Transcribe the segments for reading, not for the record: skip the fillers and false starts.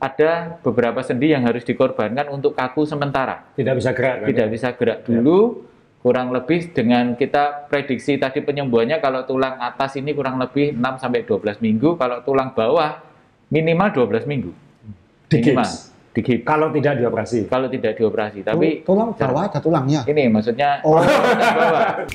ada beberapa sendi yang harus dikorbankan untuk kaku sementara. Tidak bisa gerak. Tidak bisa gerak dulu, kurang lebih dengan kita prediksi tadi penyembuhannya kalau tulang atas ini kurang lebih 6-12 minggu, kalau tulang bawah minimal 12 minggu. Minimal. Digips. Kalau tidak dioperasi. Kalau tidak dioperasi, tapi tulang bawah ada tulangnya. Ini maksudnya tulang bawah.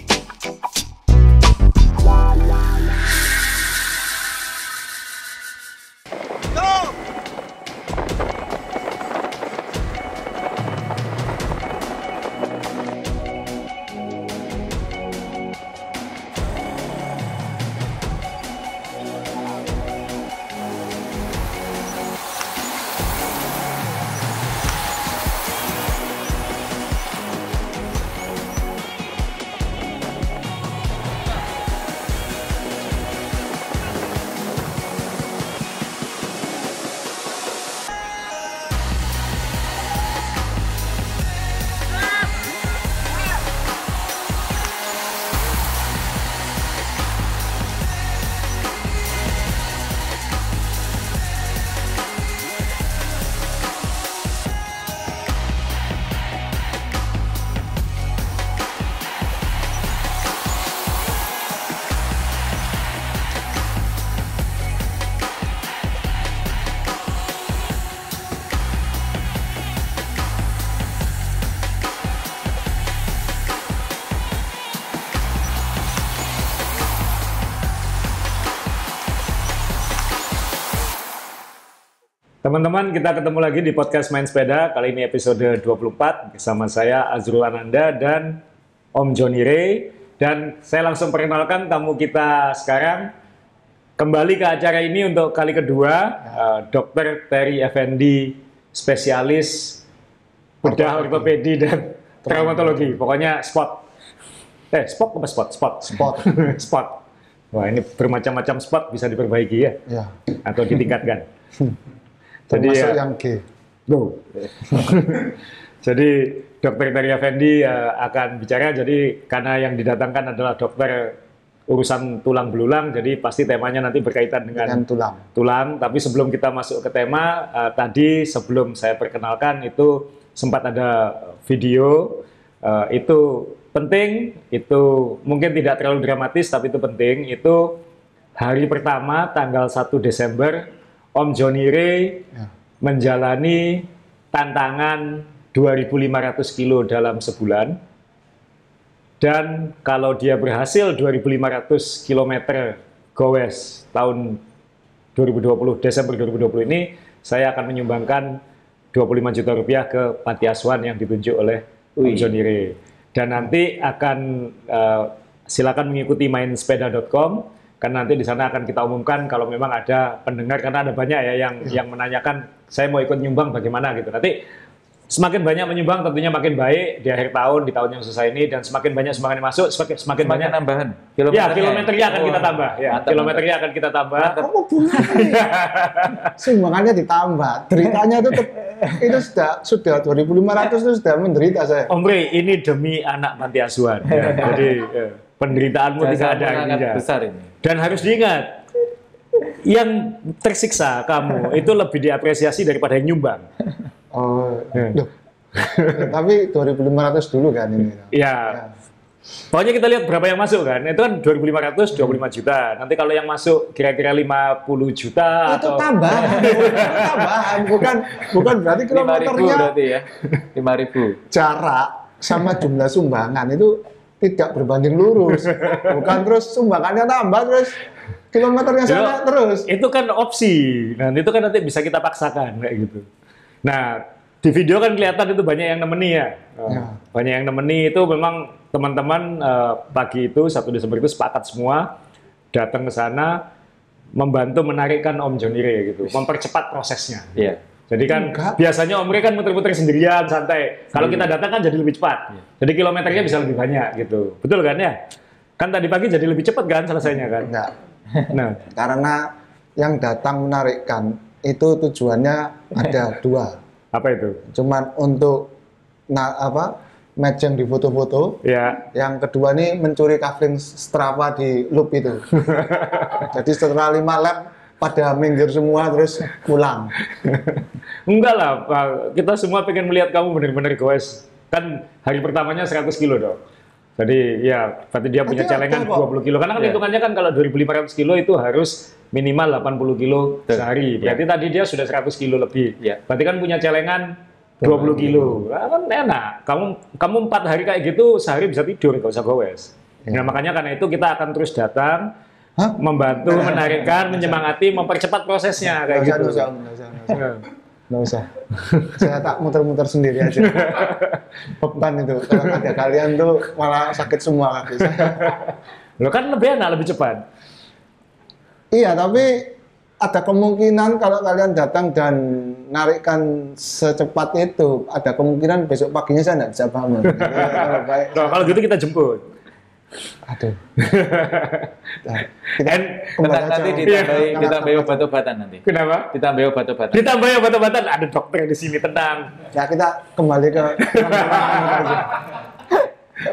Teman-teman, kita ketemu lagi di podcast Main Sepeda. Kali ini episode 24 bersama saya Azrul Ananda dan Om Johnny Ray. Dan saya langsung perkenalkan tamu kita sekarang. Kembali ke acara ini untuk kali kedua, Dr. Terry Effendi, spesialis bedah ortopedi dan traumatologi. Pokoknya spot. Spot apa spot? Spot. Spot. Spot. Wah, ini bermacam-macam spot bisa diperbaiki ya? Ya. Atau ditingkatkan. Termasuk Jadi yang G. Go. Jadi Dr. Terry Effendi akan bicara. Jadi karena yang didatangkan adalah dokter urusan tulang belulang, jadi pasti temanya nanti berkaitan dengan tulang. Tapi sebelum kita masuk ke tema, tadi sebelum saya perkenalkan itu sempat ada video. Itu penting, itu mungkin tidak terlalu dramatis, tapi itu penting. Itu hari pertama tanggal 1 Desember. Om Johnny Ray menjalani tantangan 2.500 kilo dalam sebulan. Dan kalau dia berhasil 2.500 km goes tahun 2020, Desember 2020 ini, saya akan menyumbangkan 25 juta rupiah ke Panti Asuhan yang ditunjuk oleh Om Johnny Ray. Dan nanti akan silakan mengikuti mainsepeda.com. Karena nanti di sana akan kita umumkan kalau memang ada pendengar, karena ada banyak ya yang menanyakan saya mau ikut nyumbang bagaimana gitu. Nanti semakin banyak menyumbang tentunya makin baik di akhir tahun, di tahun yang selesai ini, dan semakin banyak sumbangan yang masuk semakin banyak nambahan. Kilometernya akan kita tambah. Ya, kilometernya akan kita tambah. Kamu sumbangannya ditambah. Deritanya itu sudah 2.500 itu sudah menderita saya. Om Ray, ini demi anak panti asuhan. Ya, jadi penderitaanmu tidak ada artinya. Besar ini. Dan harus diingat, yang tersiksa kamu itu lebih diapresiasi daripada yang nyumbang. Oh, tapi 2.500 dulu kan ini. Ya. Pokoknya kita lihat berapa yang masuk kan. Itu kan 2.500, 25 juta. Nanti kalau yang masuk kira-kira 50 juta itu atau tambahan, bukan berarti kilometernya berarti ya. 5.000. Jarak sama jumlah sumbangan itu tidak berbanding lurus. Bukan terus sumbangannya tambah terus kilometernya sama terus. Itu kan opsi. Nah, itu kan nanti bisa kita paksakan kayak gitu. Nah, di video kan kelihatan itu banyak yang nemeni ya. Banyak yang nemeni itu memang teman-teman pagi itu 1 Desember itu sepakat semua datang ke sana membantu menarikkan Om Johnny Ray gitu, mempercepat prosesnya. Iya. Jadi kan biasanya Om Ray kan muter-muter sendirian santai. Kalau kita datang kan jadi lebih cepat. Jadi kilometernya bisa lebih banyak gitu. Betul kan ya? Kan tadi pagi jadi lebih cepat kan selesainya kan? Enggak. Nah, karena yang datang menarikkan itu tujuannya ada 2. Apa itu? Cuman untuk match yang di foto-foto. Ya. Yang kedua nih mencuri kafling Strava di loop itu. Jadi setelah 5 lap pada minggir semua terus pulang. Enggak lah, Pak. Kita semua pengen melihat kamu benar-benar goes. Kan hari pertamanya 100 kilo dong. Jadi ya, berarti dia punya celengan 20 kilo. Karena kan hitungannya kan kalau 2.500 kilo itu harus minimal 80 kilo sehari. Berarti tadi dia sudah 100 kilo lebih. Berarti kan punya celengan 20 kilo. Nah, kan enak. Kamu 4 hari kayak gitu, sehari bisa tidur, nggak usah goes. Nah, makanya karena itu kita akan terus datang, membantu, menarikkan, menyemangati, mempercepat prosesnya kayak gitu. Nggak usah. Saya tak muter-muter sendiri aja. Beban itu. Kalau ada kalian tuh malah sakit semua kaki saya. Lo kan lebih enak, lebih cepat. Iya, tapi ada kemungkinan kalau kalian datang dan narikkan secepat itu, ada kemungkinan besok paginya saya nggak bisa bangun. Jadi, kalau gitu kita jemput. Aduh. Nanti ditambahi obat-obatan nanti. Kenapa? Ditambahi obat-obatan. Ditambahi obat-obatan. Ada dokter di sini, tenang. Ya kita kembali ke.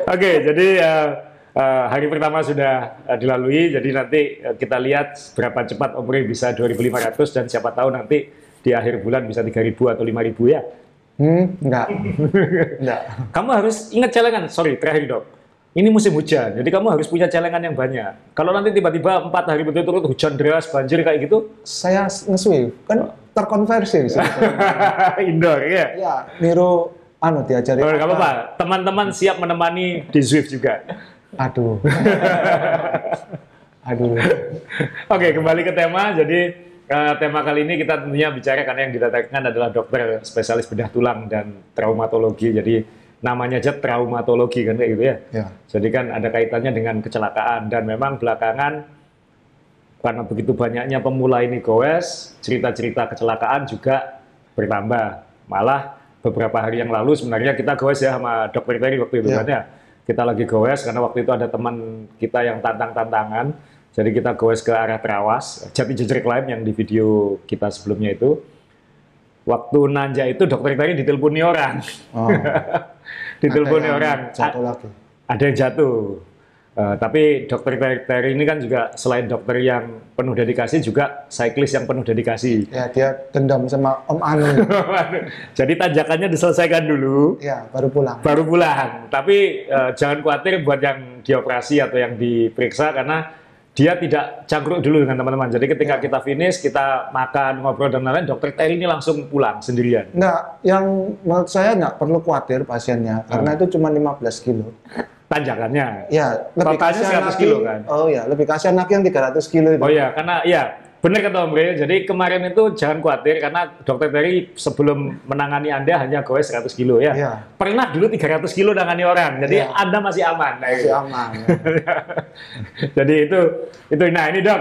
Oke, jadi hari pertama sudah dilalui. Jadi nanti kita lihat berapa cepat Omri bisa 2.500 dan siapa tahu nanti di akhir bulan bisa 3.000 atau 5.000 ya. Enggak. Kamu harus ingat celengan. Sorry, terakhir dok. Ini musim hujan, jadi kamu harus punya celengan yang banyak. Kalau nanti tiba-tiba 4 hari berturut-turut hujan deras, banjir kayak gitu, saya nge-Swift kan terkonversi. Indoor ya. Ya, niru diajari. Oh, nggak apa-apa. Teman-teman siap menemani di Swift juga. Aduh. Oke, kembali ke tema. Jadi tema kali ini kita tentunya bicara karena yang didatangkan adalah dokter spesialis bedah tulang dan traumatologi. Jadi namanya aja traumatologi kan kayak gitu ya. Jadi kan ada kaitannya dengan kecelakaan dan memang belakangan karena begitu banyaknya pemula ini goes, cerita-cerita kecelakaan juga bertambah. Malah beberapa hari yang lalu sebenarnya kita goes ya sama dokter Terry waktu itu kan ya. Kita lagi goes karena waktu itu ada teman kita yang tantang-tantangan. Jadi kita goes ke arah Trawas, Jati Jejer Climb yang di video kita sebelumnya itu. Waktu nanjak itu dokter Terry diteleponi orang. Diteleponi orang. Jatuh lagi. Ada yang jatuh. Tapi dokter Terry ini kan juga selain dokter yang penuh dedikasi juga cyclist yang penuh dedikasi. Ya, dia dendam sama Om Anu. Jadi tanjakannya diselesaikan dulu. Ya, baru pulang. Baru pulang. Tapi jangan khawatir buat yang dioperasi atau yang diperiksa karena dia tidak cangkruk dulu dengan teman-teman. Jadi ketika kita finish, kita makan, ngobrol dan lain-lain, dokter Terry ini langsung pulang sendirian. Nah, yang menurut saya nggak perlu khawatir pasiennya, karena itu cuma 15 kilo. Tanjakannya? Ya, lebih kasihan 100 kilo kan? Oh ya, lebih kasihan lagi yang 300 kilo itu. Oh ya, karena ya benar kata Om Bre. Jadi kemarin itu jangan khawatir karena dokter Terry sebelum menangani Anda hanya goes 100 kilo ya. Pernah dulu 300 kilo nangani orang, jadi Anda masih aman. Masih aman. Jadi itu. Nah ini dok,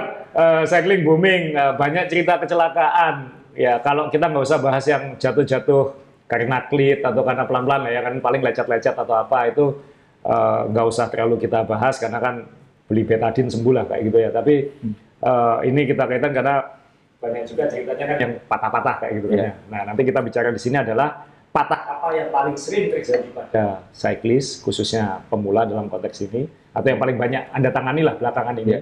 cycling booming, banyak cerita kecelakaan. Ya kalau kita nggak usah bahas yang jatuh-jatuh karena klit atau karena pelan-pelan ya kan paling lecet-lecet atau apa itu nggak usah terlalu kita bahas karena kan beli betadin sembuh lah kayak gitu ya. Tapi ini kita kaitan karena banyak juga ceritanya kan yang patah-patah kayak gitu ya. Nah nanti kita bicara di sini adalah patah apa yang paling sering terjadi pada cyclist khususnya pemula dalam konteks ini atau yang paling banyak Anda tangani lah belakangan ini.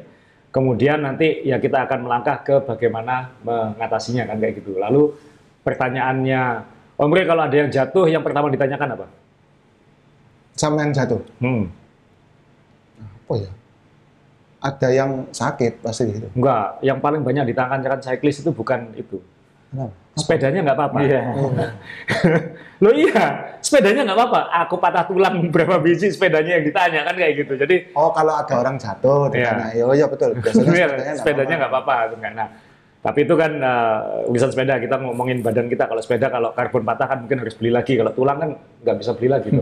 Kemudian nanti ya kita akan melangkah ke bagaimana mengatasinya kan kayak gitu. Lalu pertanyaannya, Om Bre kalau ada yang jatuh yang pertama ditanyakan apa? Sama yang jatuh. Apa ya? Ada yang sakit pasti gitu. Enggak, yang paling banyak ditanyakan cyclist itu bukan itu. Sepedanya nggak apa-apa. Loh iya, sepedanya nggak apa-apa. Aku patah tulang berapa biji sepedanya yang ditanya kan kayak gitu. Jadi kalau ada orang jatuh ditanya, ya betul. Biasanya sepedanya nggak apa-apa. Nah, tapi itu kan urusan sepeda. Kita ngomongin badan kita. Kalau sepeda kalau karbon patah kan mungkin harus beli lagi. Kalau tulang kan nggak bisa beli lagi.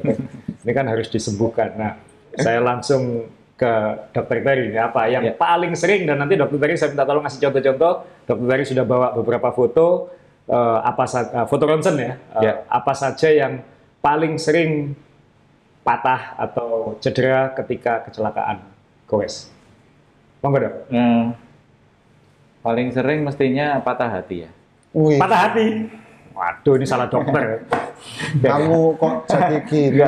Ini kan harus disembuhkan. Nah, saya langsung ke dokter Terry ini apa yang paling sering dan nanti dokter Terry saya minta tolong ngasih contoh-contoh. Dokter Terry sudah bawa beberapa foto foto ronsen ya, apa saja yang paling sering patah atau cedera ketika kecelakaan goes. Monggo dok. Paling sering mestinya patah hati ya. Patah hati. Waduh ini salah dokter. Kamu kok jadi gini?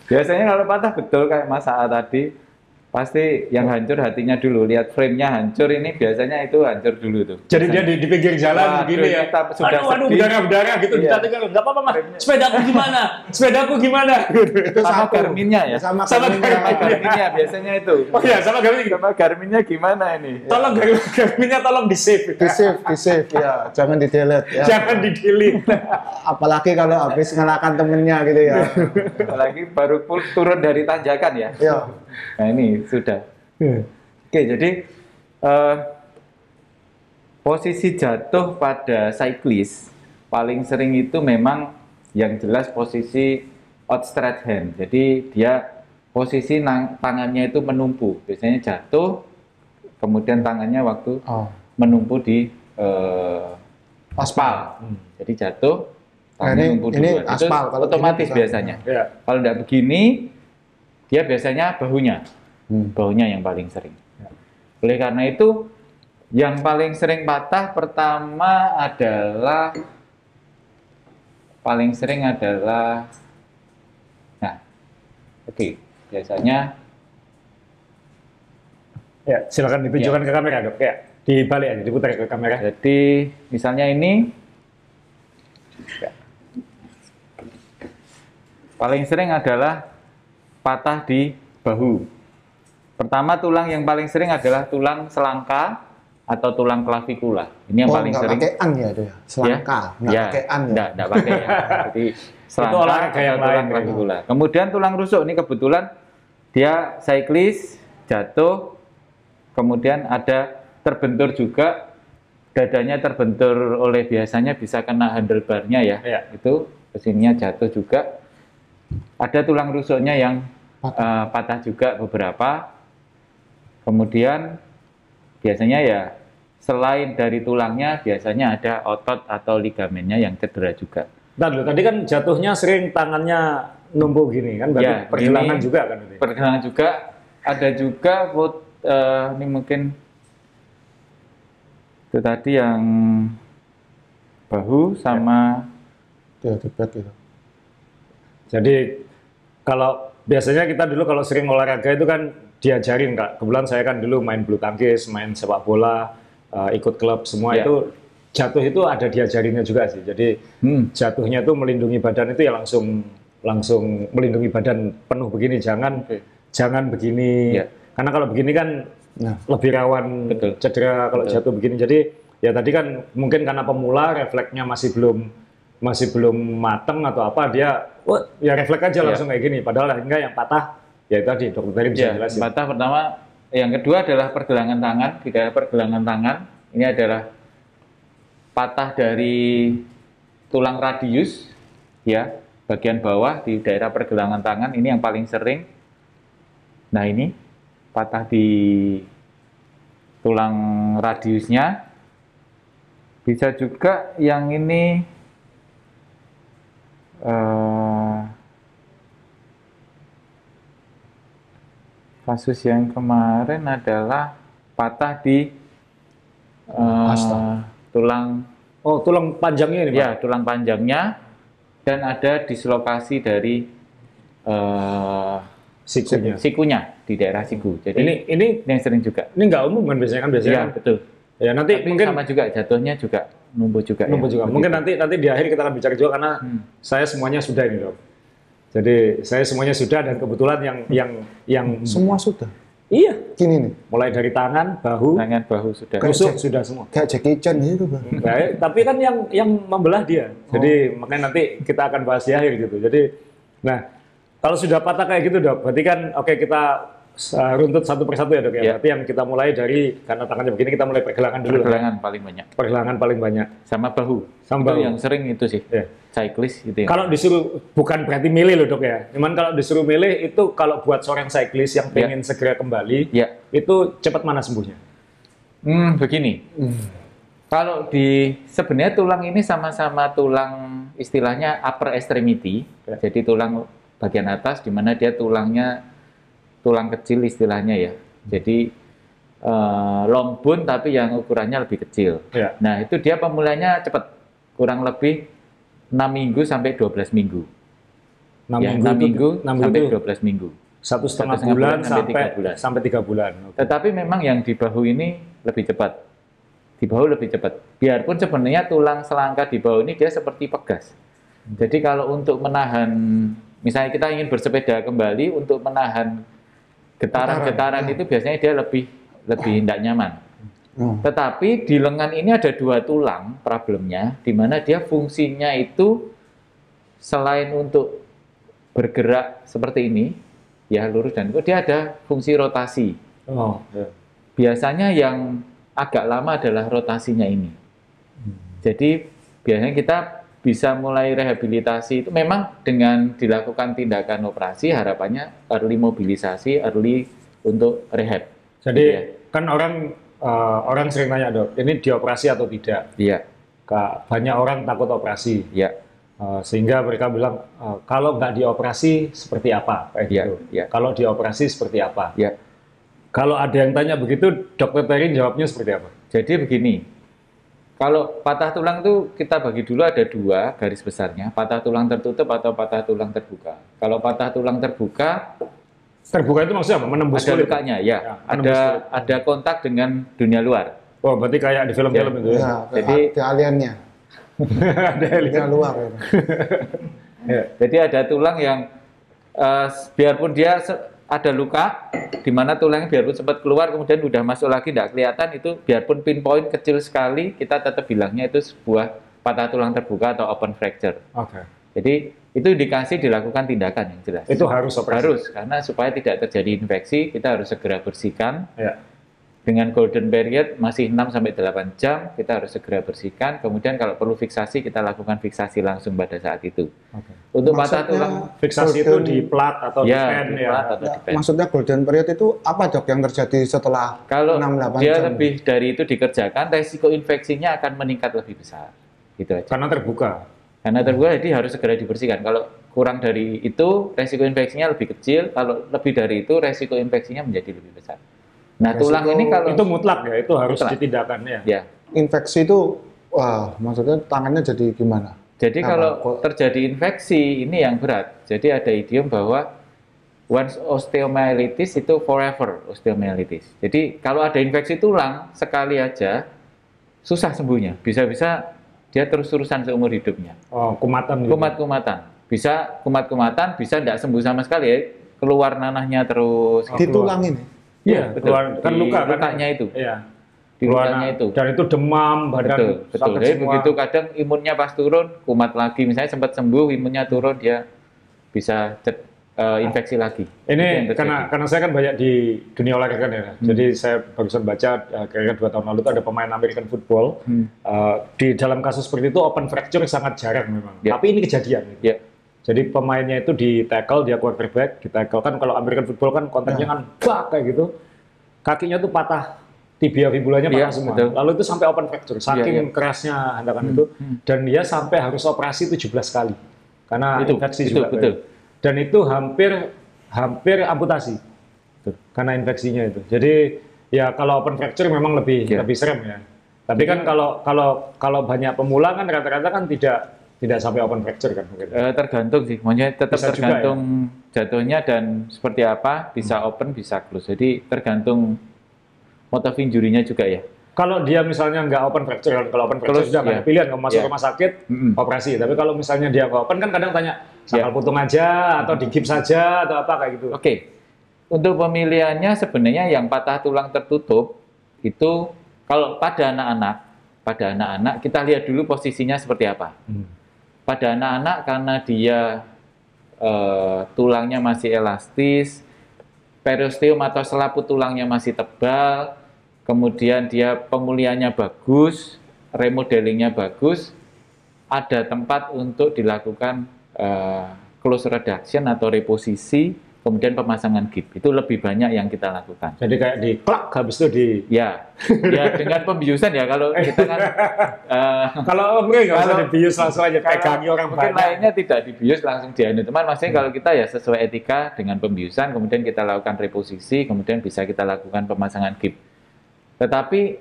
Biasanya kalau patah betul kayak Mas Aa tadi, Pasti yang hancur hatinya dulu. Lihat frame-nya hancur ini biasanya itu hancur dulu tuh. Jadi dia di pinggir jalan Waduh, begini ya. kita sudah Aduh, sedih. berdarah-berdarah gitu. Iya. Ditatinggal, nggak apa-apa mas. Sepedaku gimana? Sepedaku gimana? Itu Sama satu. Garminnya ya. Sama Sama Garminnya. Sama Garminnya biasanya itu. Oh iya, sama Garmin. Sama Garminnya gimana ini? Tolong Garminnya tolong di save. Di save ya, jangan di delete ya. Jangan di delete. Apalagi kalau habis ngelakkan temennya gitu ya. Apalagi baru turun dari tanjakan ya. Ya. Nah ini sudah. Oke, jadi posisi jatuh pada cyclist paling sering itu memang yang jelas posisi outstretched hand. Jadi dia posisi tangannya itu menumpu. Biasanya jatuh, kemudian tangannya waktu Oh. menumpu di aspal. Jadi jatuh, Nah, tangannya ini menumpu ini duluan. aspal. Itu Kalau otomatis gini bukan. biasanya. Ya. Kalau tidak begini, dia biasanya bahunya. Bahunya yang paling sering. Oleh karena itu, yang paling sering patah pertama adalah nah, oke, biasanya Ya, silakan ditunjukkan ke kamera dok. Ya, dibalik aja, diputar ke kamera. jadi misalnya ini paling sering adalah patah di bahu. Pertama tulang yang paling sering adalah tulang selangka atau tulang klavikula. Ini yang paling nggak sering. pakai an ya itu ya. Selangka, nggak Ya, pakai an ya. Enggak pakai ya. Jadi selangka olahraga atau yang tulang lain, klavikula. Kemudian tulang rusuk ini kebetulan dia cyclist jatuh, kemudian ada terbentur juga, dadanya terbentur oleh biasanya bisa kena handlebarnya ya. Ya. Itu kesininya jatuh juga. Ada tulang rusuknya yang patah juga beberapa. Kemudian biasanya ya selain dari tulangnya biasanya ada otot atau ligamennya yang cedera juga. Ntar dulu, tadi kan jatuhnya sering tangannya numpuk gini kan, berarti Ya, pergelangan ini juga kan ini. Pergelangan juga, ada juga ini mungkin itu tadi yang bahu sama Dia di back itu. Jadi kalau biasanya kita dulu kalau sering olahraga itu kan diajarin Kak. Kebetulan saya kan dulu main bulu tangkis, main sepak bola, ikut klub semua Ya. itu jatuh itu ada diajarinnya juga sih. Jadi jatuhnya itu melindungi badan itu ya langsung melindungi badan penuh begini, jangan begini. Ya. Karena kalau begini kan lebih rawan Betul. cedera kalau Betul. jatuh begini. Jadi ya tadi kan mungkin karena pemula refleksnya masih belum mateng atau apa, dia ya refleks aja langsung kayak gini. Padahal enggak, yang patah ya tadi dokter tadi bisa ya, jelasin. patah pertama. Yang kedua adalah pergelangan tangan. Di daerah pergelangan tangan ini adalah patah dari tulang radius, ya, bagian bawah di daerah pergelangan tangan ini yang paling sering. Nah ini patah di tulang radiusnya. Bisa juga yang ini kasus yang kemarin adalah patah di tulang, Oh, tulang panjangnya ini, Pak? ya, tulang panjangnya, dan ada dislokasi dari sikunya di daerah siku. Jadi Ini yang sering juga. nggak umum kan biasanya kan Ya, kan? betul. Ya nanti Tapi mungkin sama juga jatuhnya juga numbuh juga. nunggu ya, juga. begitu. Mungkin nanti di akhir kita akan bicara juga karena saya semuanya sudah ini dok. Jadi saya semuanya sudah dan kebetulan yang Semua sudah. iya Gini nih. mulai dari tangan, bahu, Tangan bahu sudah. rusuk sudah semua. Kayak Jackie Chan itu, Bang. Baik, tapi kan yang membelah dia. Jadi makanya nanti kita akan bahas di akhir gitu. Jadi nah kalau sudah patah kayak gitu dok, berarti kan oke kita runtut satu persatu ya dok ya. Ya. Berarti yang kita mulai dari karena tangannya begini kita mulai pergelangan dulu. Pergelangan paling banyak. Pergelangan paling banyak. Sama bahu. Sama Itu bahu. yang sering itu sih. Ya. Cyclist gitu ya. Kalau disuruh, bukan berarti milih loh dok ya. Cuman kalau disuruh milih itu kalau buat seorang cyclist yang pengen segera kembali, Ya. itu cepat mana sembuhnya? Begini. Kalau sebenarnya tulang ini sama-sama tulang istilahnya upper extremity. Ya. Jadi tulang bagian atas di mana dia tulangnya tulang kecil istilahnya ya. Jadi long bone tapi yang ukurannya lebih kecil. Ya. Nah, itu dia pemulihannya cepat. Kurang lebih 6 minggu sampai 12 minggu. 6 Ya, minggu 6 minggu itu, 6 sampai itu 12 minggu. 1,5 1,5 bulan sampai 3 bulan. sampai 3 bulan. Oke. Tetapi memang yang di bahu ini lebih cepat. Di bahu lebih cepat. Biarpun sebenarnya tulang selangka di bahu ini dia seperti pegas. Jadi kalau untuk menahan, misalnya kita ingin bersepeda kembali, untuk menahan getaran-getaran itu biasanya dia lebih tidak nyaman. Tetapi di lengan ini ada 2 tulang problemnya, di mana dia fungsinya itu selain untuk bergerak seperti ini, ya lurus dan itu, dia ada fungsi rotasi. Oh, ya. Biasanya yang agak lama adalah rotasinya ini. Jadi biasanya kita bisa mulai rehabilitasi itu memang dengan dilakukan tindakan operasi, harapannya early mobilisasi, early untuk rehab. Jadi Gitu ya. kan orang sering nanya, Dok, ini dioperasi atau tidak? Iya, Banyak orang takut operasi. iya, Sehingga mereka bilang, kalau nggak dioperasi seperti apa? Kayak iya, gitu. iya. Kalau dioperasi seperti apa? iya. Kalau ada yang tanya begitu, Dokter Terry jawabnya seperti apa? Jadi begini, kalau patah tulang itu kita bagi dulu ada 2 garis besarnya, patah tulang tertutup atau patah tulang terbuka. Kalau patah tulang terbuka, Terbuka itu maksudnya apa? Menembus ada kulit? lukanya, ya, menembus kulit. ada kontak dengan dunia luar. Oh, berarti kayak di film-film Ya. itu ya? Ya, Jadi- di aliennya. Ada Di luar. Ya. Ya. Jadi ada tulang yang biarpun dia ada luka, di mana tulangnya biarpun sempat keluar, kemudian udah masuk lagi, tidak kelihatan, itu biarpun pinpoint kecil sekali, kita tetap bilangnya itu sebuah patah tulang terbuka atau open fracture. Oke. Jadi itu indikasi dilakukan tindakan yang jelas. Itu harus operasi? Harus, karena supaya tidak terjadi infeksi, kita harus segera bersihkan. Ya. Dengan golden period masih 6-8 jam, kita harus segera bersihkan. Kemudian kalau perlu fiksasi, kita lakukan fiksasi langsung pada saat itu. Oke. Untuk patah Maksudnya, tulang, Fiksasi itu golden- di plat atau di ya, pen di ya? plat atau Ya, di pen. maksudnya golden period itu apa, Dok, yang terjadi setelah Kalau 6-8 dia jam? lebih dari itu dikerjakan, resiko infeksinya akan meningkat lebih besar. Gitu aja. Karena terbuka. Karena terbuka, jadi harus segera dibersihkan. Kalau kurang dari itu, resiko infeksinya lebih kecil. Kalau lebih dari itu, resiko infeksinya menjadi lebih besar. Nah, Resiko tulang ini kalau Itu mutlak ya, itu harus Mutlak. ditindakan ya. ya. Infeksi itu, wah, maksudnya tangannya jadi gimana? Jadi Apa? kalau Kok- terjadi infeksi ini yang berat. Jadi ada idiom bahwa once osteomyelitis itu forever osteomyelitis. Jadi kalau ada infeksi tulang sekali aja susah sembuhnya. Bisa-bisa dia terus-terusan seumur hidupnya. Oh, kumatan gitu. Kumat-kumatan. Bisa kumat-kumatan, bisa tidak sembuh sama sekali ya. Keluar nanahnya terus. Oh, Di keluar. tulang ini. Iya, betul. Kan Di luka kan? lukanya itu. Iya. Di Keluar lukanya itu. Dan itu demam, badan Betul, betul. sakit Jadi semua. begitu kadang imunnya pas turun, kumat lagi. Misalnya sempat sembuh, imunnya turun, dia bisa infeksi lagi. Itu yang Ini terjadi. karena saya kan banyak di dunia olahraga ya. Jadi saya barusan baca kira-kira 2 tahun lalu itu ada pemain American football. Di dalam kasus seperti itu open fracture sangat jarang memang. Ya. Tapi ini kejadian. Gitu. Ya, Jadi pemainnya itu di tackle, dia quarterback, di tackle kan kalau American football kan kontaknya kan bak kayak gitu. Kakinya tuh patah, tibia fibulanya patah Iya, semua. betul. Lalu itu sampai open fracture, saking Iya. kerasnya handakan itu. Dan dia sampai harus operasi 17 kali. Karena Itu, infeksi itu, juga. betul. Dan itu hampir amputasi. Karena infeksinya itu. Jadi ya kalau open fracture memang lebih Iya. serem ya. Tapi kan kalau banyak pemula kan rata-rata kan tidak sampai open fracture kan. tergantung sih. Maksudnya tetap Bisa juga tergantung jatuhnya dan seperti apa. Bisa open, bisa close. Jadi tergantung motif injurinya juga ya. Kalau dia misalnya nggak open fracture, kalau open fracture Terus, sudah nggak ya. ada pilihan, kamu masuk Ya. rumah sakit, operasi. Tapi kalau misalnya dia nggak open kan kadang tanya, sangkal Ya. putung aja, atau digips saja, atau apa kayak gitu. Oke. Untuk pemilihannya sebenarnya yang patah tulang tertutup itu kalau pada anak-anak kita lihat dulu posisinya seperti apa. Pada anak-anak karena dia tulangnya masih elastis, periosteum atau selaput tulangnya masih tebal, kemudian dia pemulihannya bagus, remodelingnya bagus, ada tempat untuk dilakukan close reduction atau reposisi, kemudian pemasangan gips. Itu lebih banyak yang kita lakukan. Jadi kayak di klak, habis itu di... Ya, ya dengan pembiusan ya kalau kita kan Kalau mungkin nggak usah Kalau- dibius langsung aja, pegangi orang mungkin banyak. lainnya tidak dibius langsung dianu. Teman, maksudnya kalau kita ya sesuai etika dengan pembiusan, kemudian kita lakukan reposisi, kemudian bisa kita lakukan pemasangan gips. Tetapi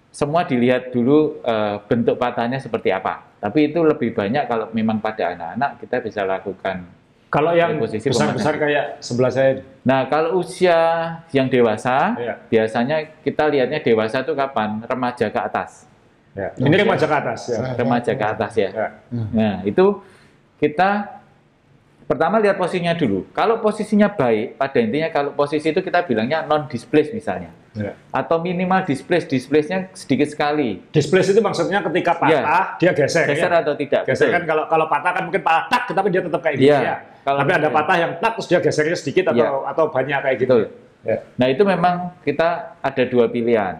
semua dilihat dulu bentuk patahnya seperti apa. Tapi itu lebih banyak kalau memang pada anak-anak kita bisa lakukan Kalau yang posisi besar-besar kayak sebelah saya, Nah, kalau usia yang dewasa, Iya. biasanya kita lihatnya dewasa itu kapan? Remaja ke atas. ya. Ini remaja ke atas ya. Remaja ke atas ya. Ya. Nah, itu kita pertama lihat posisinya dulu. Kalau posisinya baik, pada intinya kalau posisi itu kita bilangnya non-displace misalnya. Ya. Atau minimal displace, displace-nya sedikit sekali. Displace itu maksudnya ketika patah dia geser. Geser ya? atau tidak. Geser betul. kan kalau patah kan mungkin patah tak, tapi dia tetap kayak gitu Iya. ya. Kalau Tapi ada patah yang tak terus dia gesernya sedikit atau banyak kayak gitu. Betul. Ya. Nah, itu memang kita ada dua pilihan.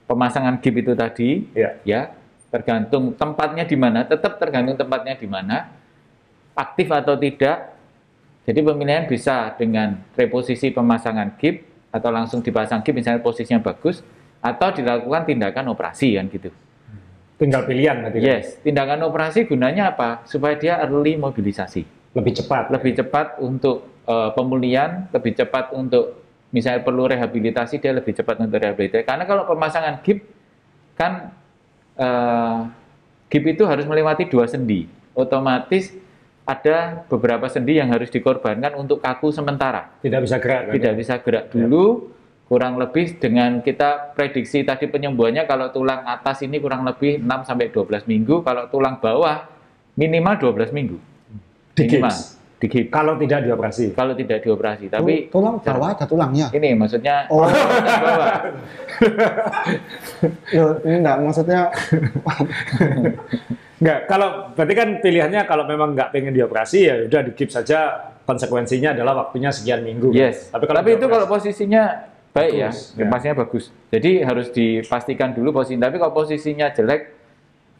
Pemasangan gip itu tadi, ya, tergantung tempatnya di mana, tetap tergantung tempatnya di mana, aktif atau tidak. Jadi pemilihan bisa dengan reposisi pemasangan gip atau langsung dipasang gip misalnya posisinya bagus, atau dilakukan tindakan operasi kan gitu. Tinggal pilihan berarti. Yes, tindakan operasi gunanya apa? Supaya dia early mobilisasi. Lebih cepat. Lebih cepat untuk pemulihan, lebih cepat untuk misalnya perlu rehabilitasi, dia lebih cepat untuk rehabilitasi. Karena kalau pemasangan gip kan gip itu harus melewati 2 sendi. Otomatis ada beberapa sendi yang harus dikorbankan untuk kaku sementara. Tidak bisa gerak. Tidak bisa gerak dulu, kurang lebih dengan kita prediksi tadi penyembuhannya kalau tulang atas ini kurang lebih 6 sampai 12 minggu, kalau tulang bawah minimal 12 minggu. Di Minimal. gips. Di gips. Kalau tidak dioperasi. Kalau tidak dioperasi, tapi tulang bawah ada tulangnya. ini maksudnya Oh. tulang bawah. Ini enggak maksudnya Enggak, kalau berarti kan pilihannya kalau memang nggak pengen dioperasi ya udah di gips saja, konsekuensinya adalah waktunya sekian minggu. Yes. Tapi kalau itu kalau posisinya baik bagus, ya, pastinya bagus. Jadi harus dipastikan dulu posisi. Tapi kalau posisinya jelek,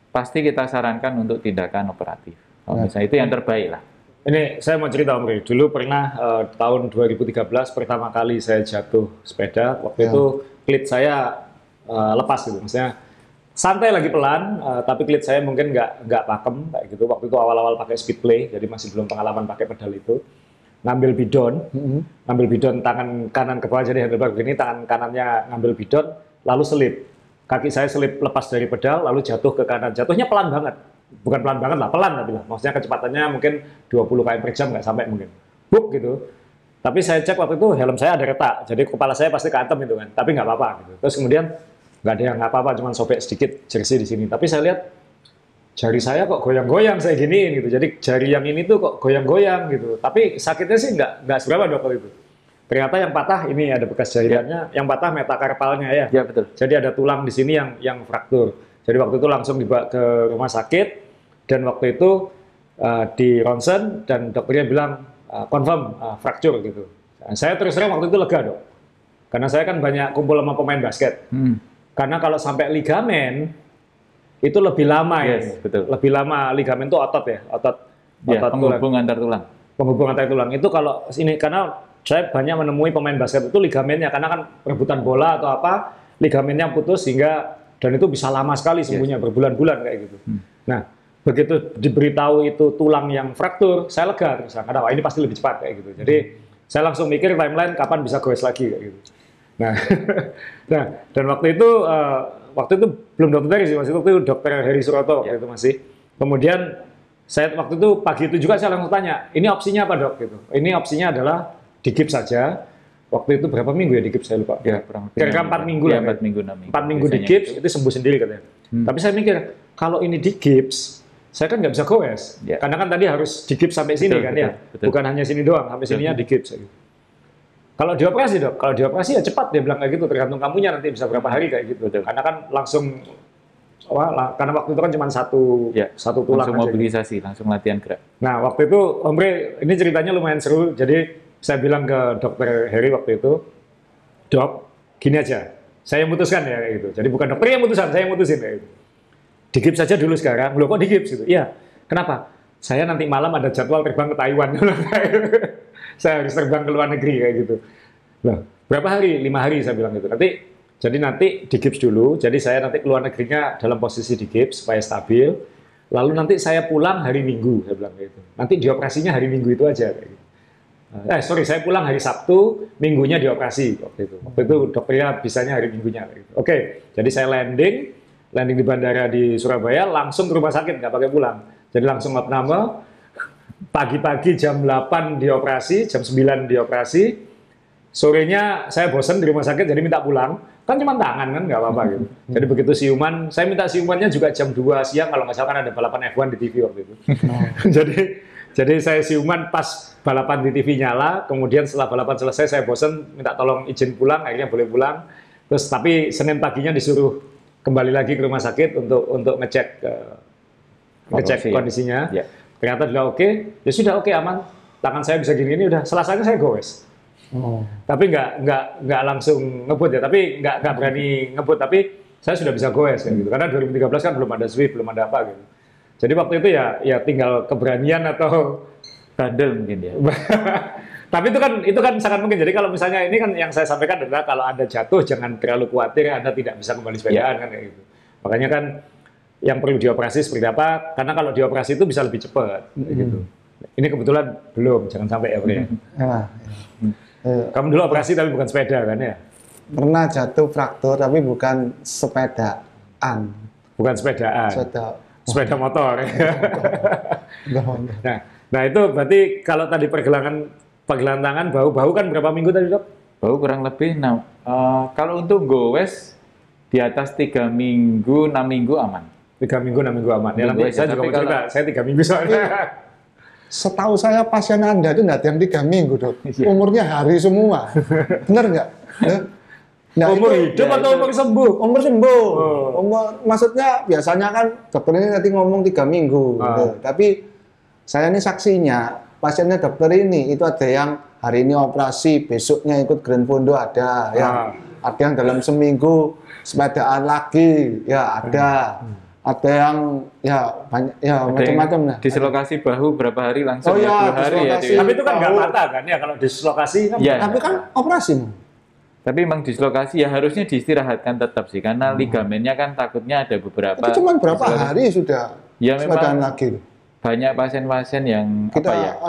pasti kita sarankan untuk tindakan operatif. Kalau misalnya itu yang terbaik lah. Ini saya mau cerita Om Ri. Dulu pernah tahun 2013 pertama kali saya jatuh sepeda. Waktu itu klit saya lepas gitu. Maksudnya santai lagi pelan, tapi klit saya mungkin nggak pakem kayak gitu. Waktu itu awal-awal pakai speedplay, jadi masih belum pengalaman pakai pedal itu. Ngambil bidon, tangan kanan ke bawah jadi handlebar begini, tangan kanannya ngambil bidon, lalu selip. Kaki saya selip lepas dari pedal, lalu jatuh ke kanan. Jatuhnya pelan banget. Bukan pelan banget lah, pelan tapi lah. Maksudnya kecepatannya mungkin 20 km per jam, nggak sampai mungkin. Buk gitu. Tapi saya cek waktu itu helm saya ada retak, jadi kepala saya pasti keantem itu kan. Tapi nggak apa-apa gitu. Terus kemudian nggak ada yang nggak apa-apa, cuma sobek sedikit jersey di sini. Tapi saya lihat jari saya kok goyang-goyang saya giniin gitu. Jadi jari yang ini tuh kok goyang-goyang gitu. Tapi sakitnya sih nggak seberapa dokter itu. Ternyata yang patah ini ada bekas jahitannya, yang patah metakarpalnya ya. Ya betul. Jadi ada tulang di sini yang fraktur. Jadi waktu itu langsung dibawa ke rumah sakit dan waktu itu di ronsen dan dokternya bilang confirm fracture gitu. Nah, saya terus terang waktu itu lega dok. Karena saya kan banyak kumpul sama pemain basket. Karena kalau sampai ligamen itu lebih lama Yes, betul. Lebih lama ligamen itu otot ya, otot Penghubung antar tulang. penghubung antar tulang. Itu kalau ini karena saya banyak menemui pemain basket itu ligamennya karena kan rebutan bola atau apa, ligamennya putus sehingga dan itu bisa lama sekali sembuhnya berbulan-bulan kayak gitu. Nah, begitu diberitahu itu tulang yang fraktur, saya lega terus karena wah ini pasti lebih cepat kayak gitu. Jadi saya langsung mikir timeline kapan bisa goes lagi kayak gitu. Nah, nah dan waktu itu belum dokter dari sih, waktu itu dokter Heri Suroto waktu itu masih. Kemudian saya waktu itu pagi itu juga saya langsung tanya, ini opsinya apa dok? Gitu. Ini opsinya adalah di gips saja. Waktu itu berapa minggu ya di gips saya lupa. Ya, kurang lebih Kira-kira 4 minggu ya, lah. 4 minggu, 6 minggu. 4 minggu di Biasanya gips gitu. itu sembuh sendiri katanya. Tapi saya mikir kalau ini di gips, saya kan nggak bisa goes. Ya. Karena kan tadi harus di gips sampai sini kan ya. betul. Bukan hanya sini doang, sampai sininya di gips. Gitu. Kalau dioperasi dok, kalau dioperasi ya cepat dia bilang kayak gitu. Tergantung kamunya nanti bisa berapa hari kayak gitu. Betul. Karena kan langsung, karena waktu itu kan cuma satu tulang langsung aja. mobilisasi, langsung latihan gerak. Nah, waktu itu Om Bre, ini ceritanya lumayan seru. Jadi saya bilang ke dokter Heri waktu itu, dok, gini aja, saya yang mutuskan ya kayak gitu. Jadi bukan dokter yang mutusan, saya yang mutusin kayak gitu. Di gips saja dulu sekarang. Loh kok di gips gitu? Iya. Kenapa? Saya nanti malam ada jadwal terbang ke Taiwan. Saya harus terbang ke luar negeri kayak gitu. Loh, berapa hari? 5 hari saya bilang gitu. Jadi nanti di gips dulu. Jadi saya nanti keluar negerinya dalam posisi di gips supaya stabil. Lalu nanti saya pulang hari Minggu, saya bilang gitu. Nanti dioperasinya hari Minggu itu aja kayak gitu. Saya pulang hari Sabtu, Minggunya dioperasi waktu itu. Waktu itu dokternya bisanya hari Minggunya. Gitu. Oke, jadi saya landing di bandara di Surabaya, langsung ke rumah sakit, nggak pakai pulang. Jadi langsung opname, pagi-pagi jam 8 dioperasi, jam 9 dioperasi, sorenya saya bosen di rumah sakit jadi minta pulang, kan cuma tangan kan nggak apa-apa gitu. Jadi begitu siuman, saya minta siumannya juga jam 2 siang kalau nggak salah kan ada balapan F1 di TV waktu itu. jadi saya siuman pas balapan di TV nyala, kemudian setelah balapan selesai saya bosen minta tolong izin pulang, akhirnya boleh pulang. Terus tapi Senin paginya disuruh kembali lagi ke rumah sakit untuk ngecek kondisinya. Ya. Ternyata sudah oke, ya sudah oke aman. Tangan saya bisa gini ini udah. Selasanya saya goes. Tapi nggak langsung ngebut ya. Tapi nggak berani ngebut. Tapi saya sudah bisa goes ya gitu. Karena 2013 kan belum ada Swift, belum ada apa gitu. Jadi waktu itu ya tinggal keberanian atau bandel mungkin ya. Tapi itu kan sangat mungkin. Jadi kalau misalnya ini kan yang saya sampaikan adalah kalau Anda jatuh jangan terlalu khawatir Anda tidak bisa kembali sepedaan kan kayak gitu. Makanya kan yang perlu dioperasi seperti apa? Karena kalau dioperasi itu bisa lebih cepat gitu. Ini kebetulan belum, jangan sampai ya, Bro. Kamu dulu operasi tapi bukan sepeda kan ya? Pernah jatuh fraktur tapi bukan sepedaan. Bukan sepedaan. Sepeda motor. Nah itu berarti kalau tadi pergelangan tangan, bahu kan berapa minggu tadi dok? Bahu kurang lebih, kalau untuk goes di atas 3 minggu, 6 minggu aman. 3 minggu, 6 minggu aman. Ya, nanti saya juga mau cerita, saya 3 minggu soalnya. Setahu saya pasien Anda itu nggak ada yang 3 minggu dok. Umurnya hari semua. Benar nggak? Nah, umur hidup atau umur sembuh? Umur sembuh. Maksudnya biasanya kan dokter ini nanti ngomong 3 minggu. Gitu. Tapi saya ini saksinya. Pasiennya dokter ini itu ada yang hari ini operasi, besoknya ikut Grand Fondo ada, ya. Ada yang dalam seminggu sepedaan lagi, ya ada. Ada yang ya banyak, ya macam-macam lah. Dislokasi bahu berapa hari langsung? Oh ya, 2 hari ya. Tapi itu kan nggak patah kan ya kalau dislokasi kan? Ya. Tapi kan operasi. Tapi memang dislokasi ya harusnya diistirahatkan tetap sih karena ligamennya kan takutnya ada beberapa. Itu cuma berapa hari sudah ya, sepedaan lagi. Banyak pasien-pasien yang kita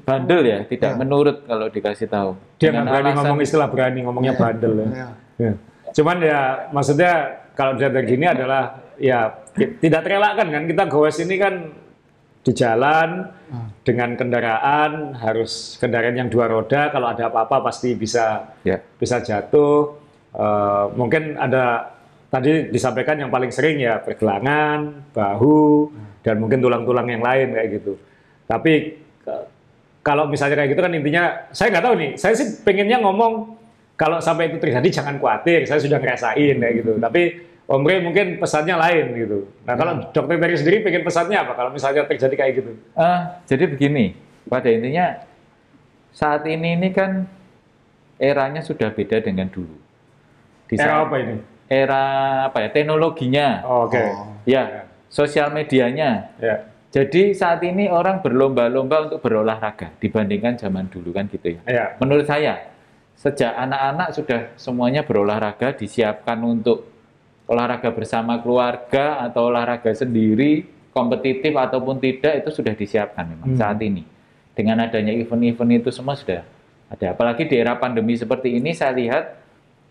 bandel ya, tidak menurut kalau dikasih tahu. Dia nggak berani ngomong istilah berani, ngomongnya bandel ya. Cuman ya maksudnya kalau data gini adalah ya tidak terelakkan kan kita goes ini kan di jalan dengan kendaraan harus kendaraan yang 2 roda kalau ada apa-apa pasti bisa jatuh. Mungkin ada tadi disampaikan yang paling sering ya pergelangan, bahu, dan mungkin tulang-tulang yang lain kayak gitu. Tapi kalau misalnya kayak gitu kan intinya, saya nggak tahu nih, saya sih pengennya ngomong kalau sampai itu terjadi jangan khawatir, saya sudah ngerasain kayak gitu. Tapi Om Rey mungkin pesannya lain gitu. Nah kalau dokter Terry sendiri pengen pesannya apa kalau misalnya terjadi kayak gitu? Jadi begini, pada intinya saat ini kan eranya sudah beda dengan dulu. Era apa ini? Era apa ya? Teknologinya. Ya. Sosial medianya. Ya. Jadi saat ini orang berlomba-lomba untuk berolahraga dibandingkan zaman dulu kan gitu ya. Ya. Menurut saya, sejak anak-anak sudah semuanya berolahraga, disiapkan untuk olahraga bersama keluarga atau olahraga sendiri, kompetitif ataupun tidak itu sudah disiapkan memang saat ini. Dengan adanya event-event itu semua sudah ada. Apalagi di era pandemi seperti ini saya lihat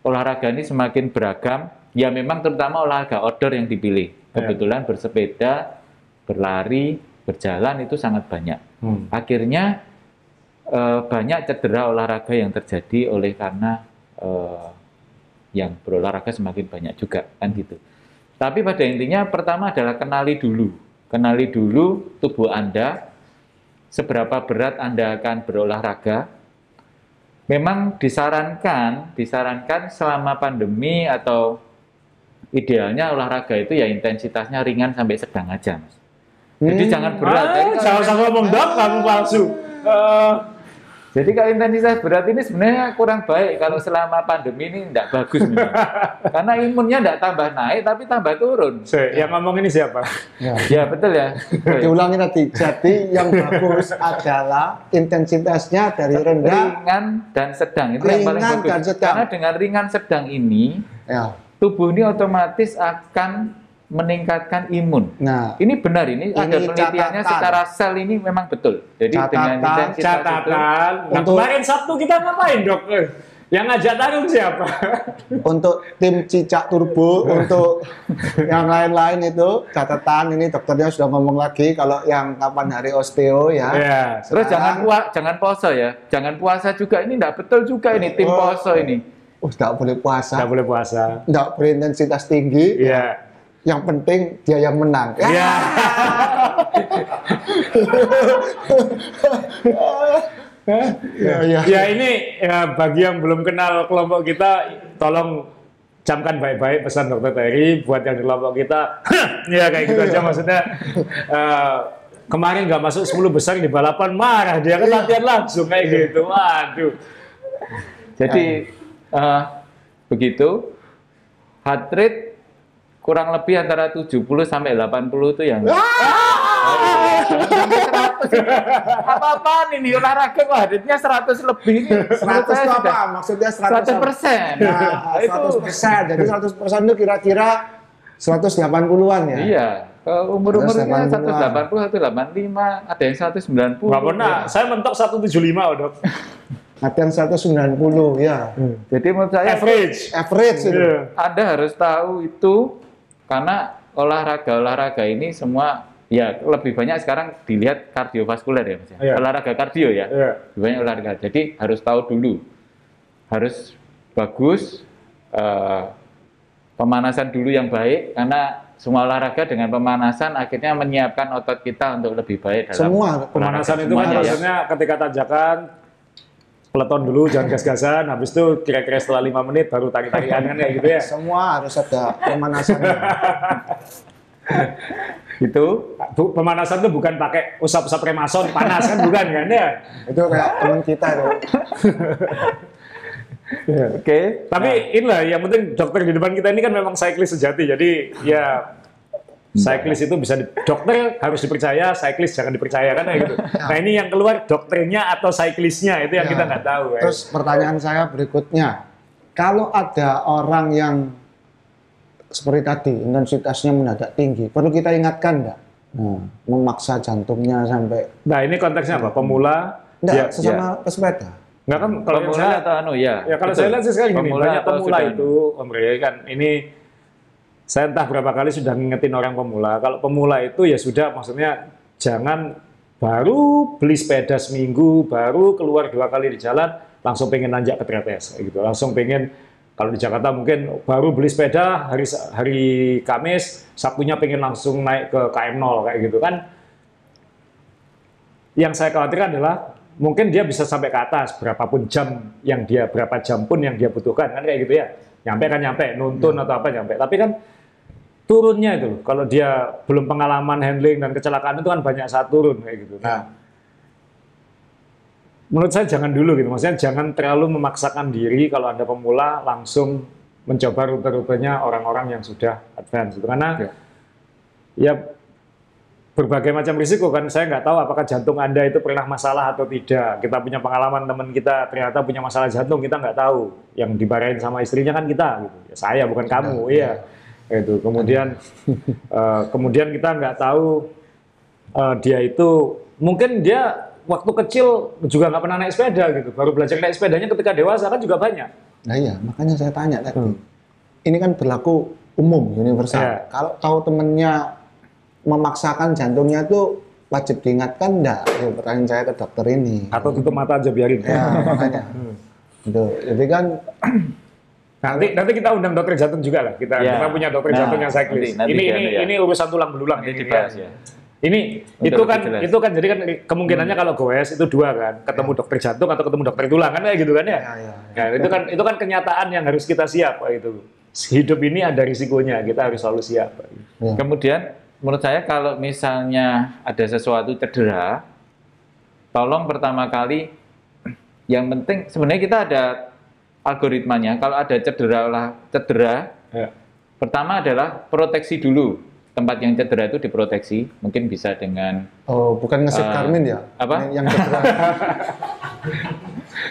olahraga ini semakin beragam. Ya memang terutama olahraga outdoor yang dipilih. Kebetulan bersepeda, berlari, berjalan itu sangat banyak. Akhirnya banyak cedera olahraga yang terjadi oleh karena yang berolahraga semakin banyak juga kan gitu. Tapi pada intinya pertama adalah kenali dulu tubuh Anda, seberapa berat Anda akan berolahraga. Memang disarankan selama pandemi atau idealnya olahraga itu ya intensitasnya ringan sampai sedang aja, Mas. Jadi jangan berat. Jangan ngomong dok, kamu palsu. Jadi kalau intensitas berat ini sebenarnya kurang baik kalau selama pandemi ini tidak bagus memang. Karena imunnya tidak tambah naik tapi tambah turun. Yang ngomong ini siapa? Ya betul ya. Diulangi tadi. Jadi yang bagus adalah intensitasnya dari rendah, ringan dan sedang itu yang paling bagus. Karena dengan ringan sedang ini tubuh ini otomatis akan meningkatkan imun. Nah, ini benar, ini ada penelitiannya secara sel ini memang betul. Jadi dengan intensitas catatan. Nah, kemarin Sabtu kita ngapain dok? Yang ngajak tarung siapa? Untuk tim Cicak Turbo, untuk yang lain-lain itu catatan ini dokternya sudah ngomong lagi kalau yang kapan hari osteo ya. Iya. Terus jangan puasa ya, jangan puasa juga, ini enggak betul juga ini tim puasa ini. Nggak boleh puasa. Nggak boleh puasa. Nggak berintensitas tinggi. Iya. Yang penting dia yang menang. Iya. Ya ini ya, bagi yang belum kenal kelompok kita, tolong camkan baik-baik pesan Dokter Terry buat yang di kelompok kita. Ya kayak gitu aja maksudnya. Kemarin nggak masuk 10 besar di balapan, marah dia kan latihan langsung kayak gitu. Waduh. Jadi begitu, heart rate kurang lebih antara 70 sampai 80 itu yang apa-apaan ini olahraga kok haditnya 100 lebih. 100 itu apa? Maksudnya 100%. Nah, 100%. Jadi 100% itu kira-kira 180-an ya? Iya. Umur-umurnya 180, 185, ada yang 190. Nggak pernah. Saya mentok 175, oh, Dok. Ada yang 190 ya. Jadi menurut saya Average itu. Anda harus tahu itu karena olahraga ini semua ya lebih banyak sekarang dilihat kardiovaskuler ya Mas ya. Iya. Olahraga kardio ya. Iya. Lebih banyak olahraga. Jadi harus tahu dulu. Harus bagus pemanasan dulu yang baik karena semua olahraga dengan pemanasan akhirnya menyiapkan otot kita untuk lebih baik dalam Semua pemanasan itu kan maksudnya ketika tanjakan peleton dulu, jangan gas-gasan, habis itu kira-kira setelah 5 menit baru tarik-tarikan kan kayak gitu ya. Semua harus ada pemanasannya. Itu pemanasan itu bukan pakai usap-usap remason panas kan, bukan kan ya? Itu kayak teman kita tuh. Oke. Tapi inilah yang penting dokter di depan kita ini kan memang cyclist sejati. Jadi ya cyclist itu bisa dokter harus dipercaya, cyclist jangan dipercaya kan kayak gitu. Nah ini yang keluar dokternya atau cyclistnya itu yang kita nggak tahu. Terus pertanyaan saya berikutnya, kalau ada orang yang seperti tadi intensitasnya mendadak tinggi, perlu kita ingatkan nggak? Memaksa jantungnya sampai. Nah ini konteksnya apa? Pemula? Enggak, sesama pesepeda. Nggak kan kalau pemula atau anu ya? Ya kalau saya lihat sih sekarang gini, banyak pemula itu, Om Rey, kan ini saya entah berapa kali sudah ngingetin orang pemula. Kalau pemula itu ya sudah, maksudnya jangan baru beli sepeda seminggu, baru keluar 2 kali di jalan, langsung pengen nanjak ke trapez, gitu. Langsung pengen, kalau di Jakarta mungkin baru beli sepeda hari Kamis, Sabtunya pengen langsung naik ke KM0 kayak gitu kan. Yang saya khawatirkan adalah mungkin dia bisa sampai ke atas berapa jam pun yang dia butuhkan kan kayak gitu ya. Nyampe kan nyampe, nuntun atau apa nyampe. Tapi kan turunnya itu loh, kalau dia belum pengalaman handling dan kecelakaan itu kan banyak saat turun kayak gitu. Nah, menurut saya jangan dulu gitu, maksudnya jangan terlalu memaksakan diri kalau Anda pemula langsung mencoba rute-rutenya orang-orang yang sudah advance gitu. Karena ya berbagai macam risiko kan, saya nggak tahu apakah jantung Anda itu pernah masalah atau tidak. Kita punya pengalaman teman kita ternyata punya masalah jantung, kita nggak tahu. Yang dimarahin sama istrinya kan kita, gitu. Ya, saya bukan kamu, iya. Itu kemudian kemudian kita nggak tahu dia itu mungkin dia waktu kecil juga nggak pernah naik sepeda gitu, baru belajar naik sepedanya ketika dewasa kan juga banyak. Nah iya, makanya saya tanya tadi. Ini kan berlaku umum, universal. Yeah. Kalau tahu temennya memaksakan jantungnya itu wajib diingatkan enggak? Pertanyaan saya ke dokter ini. Atau tutup mata aja biarin. Ya, makanya. Itu. Jadi kan nanti kita undang dokter jantung juga lah. Kita punya dokter jantung yang cyclist. Ini urusan tulang belulang ini dibahas ya. Ini itu kan jadi kan kemungkinannya kalau goes itu 2 kan, ketemu dokter jantung atau ketemu dokter tulang kan kayak gitu kan ya. Nah, itu kan kenyataan yang harus kita siap itu. Hidup ini ada risikonya, kita harus selalu siap. Kemudian menurut saya kalau misalnya ada sesuatu cedera, tolong pertama kali yang penting sebenarnya kita ada algoritmanya. Kalau ada cedera, pertama adalah proteksi dulu. Tempat yang cedera itu diproteksi, mungkin bisa dengan bukan nge-save Garmin ya? Apa? Yang cedera.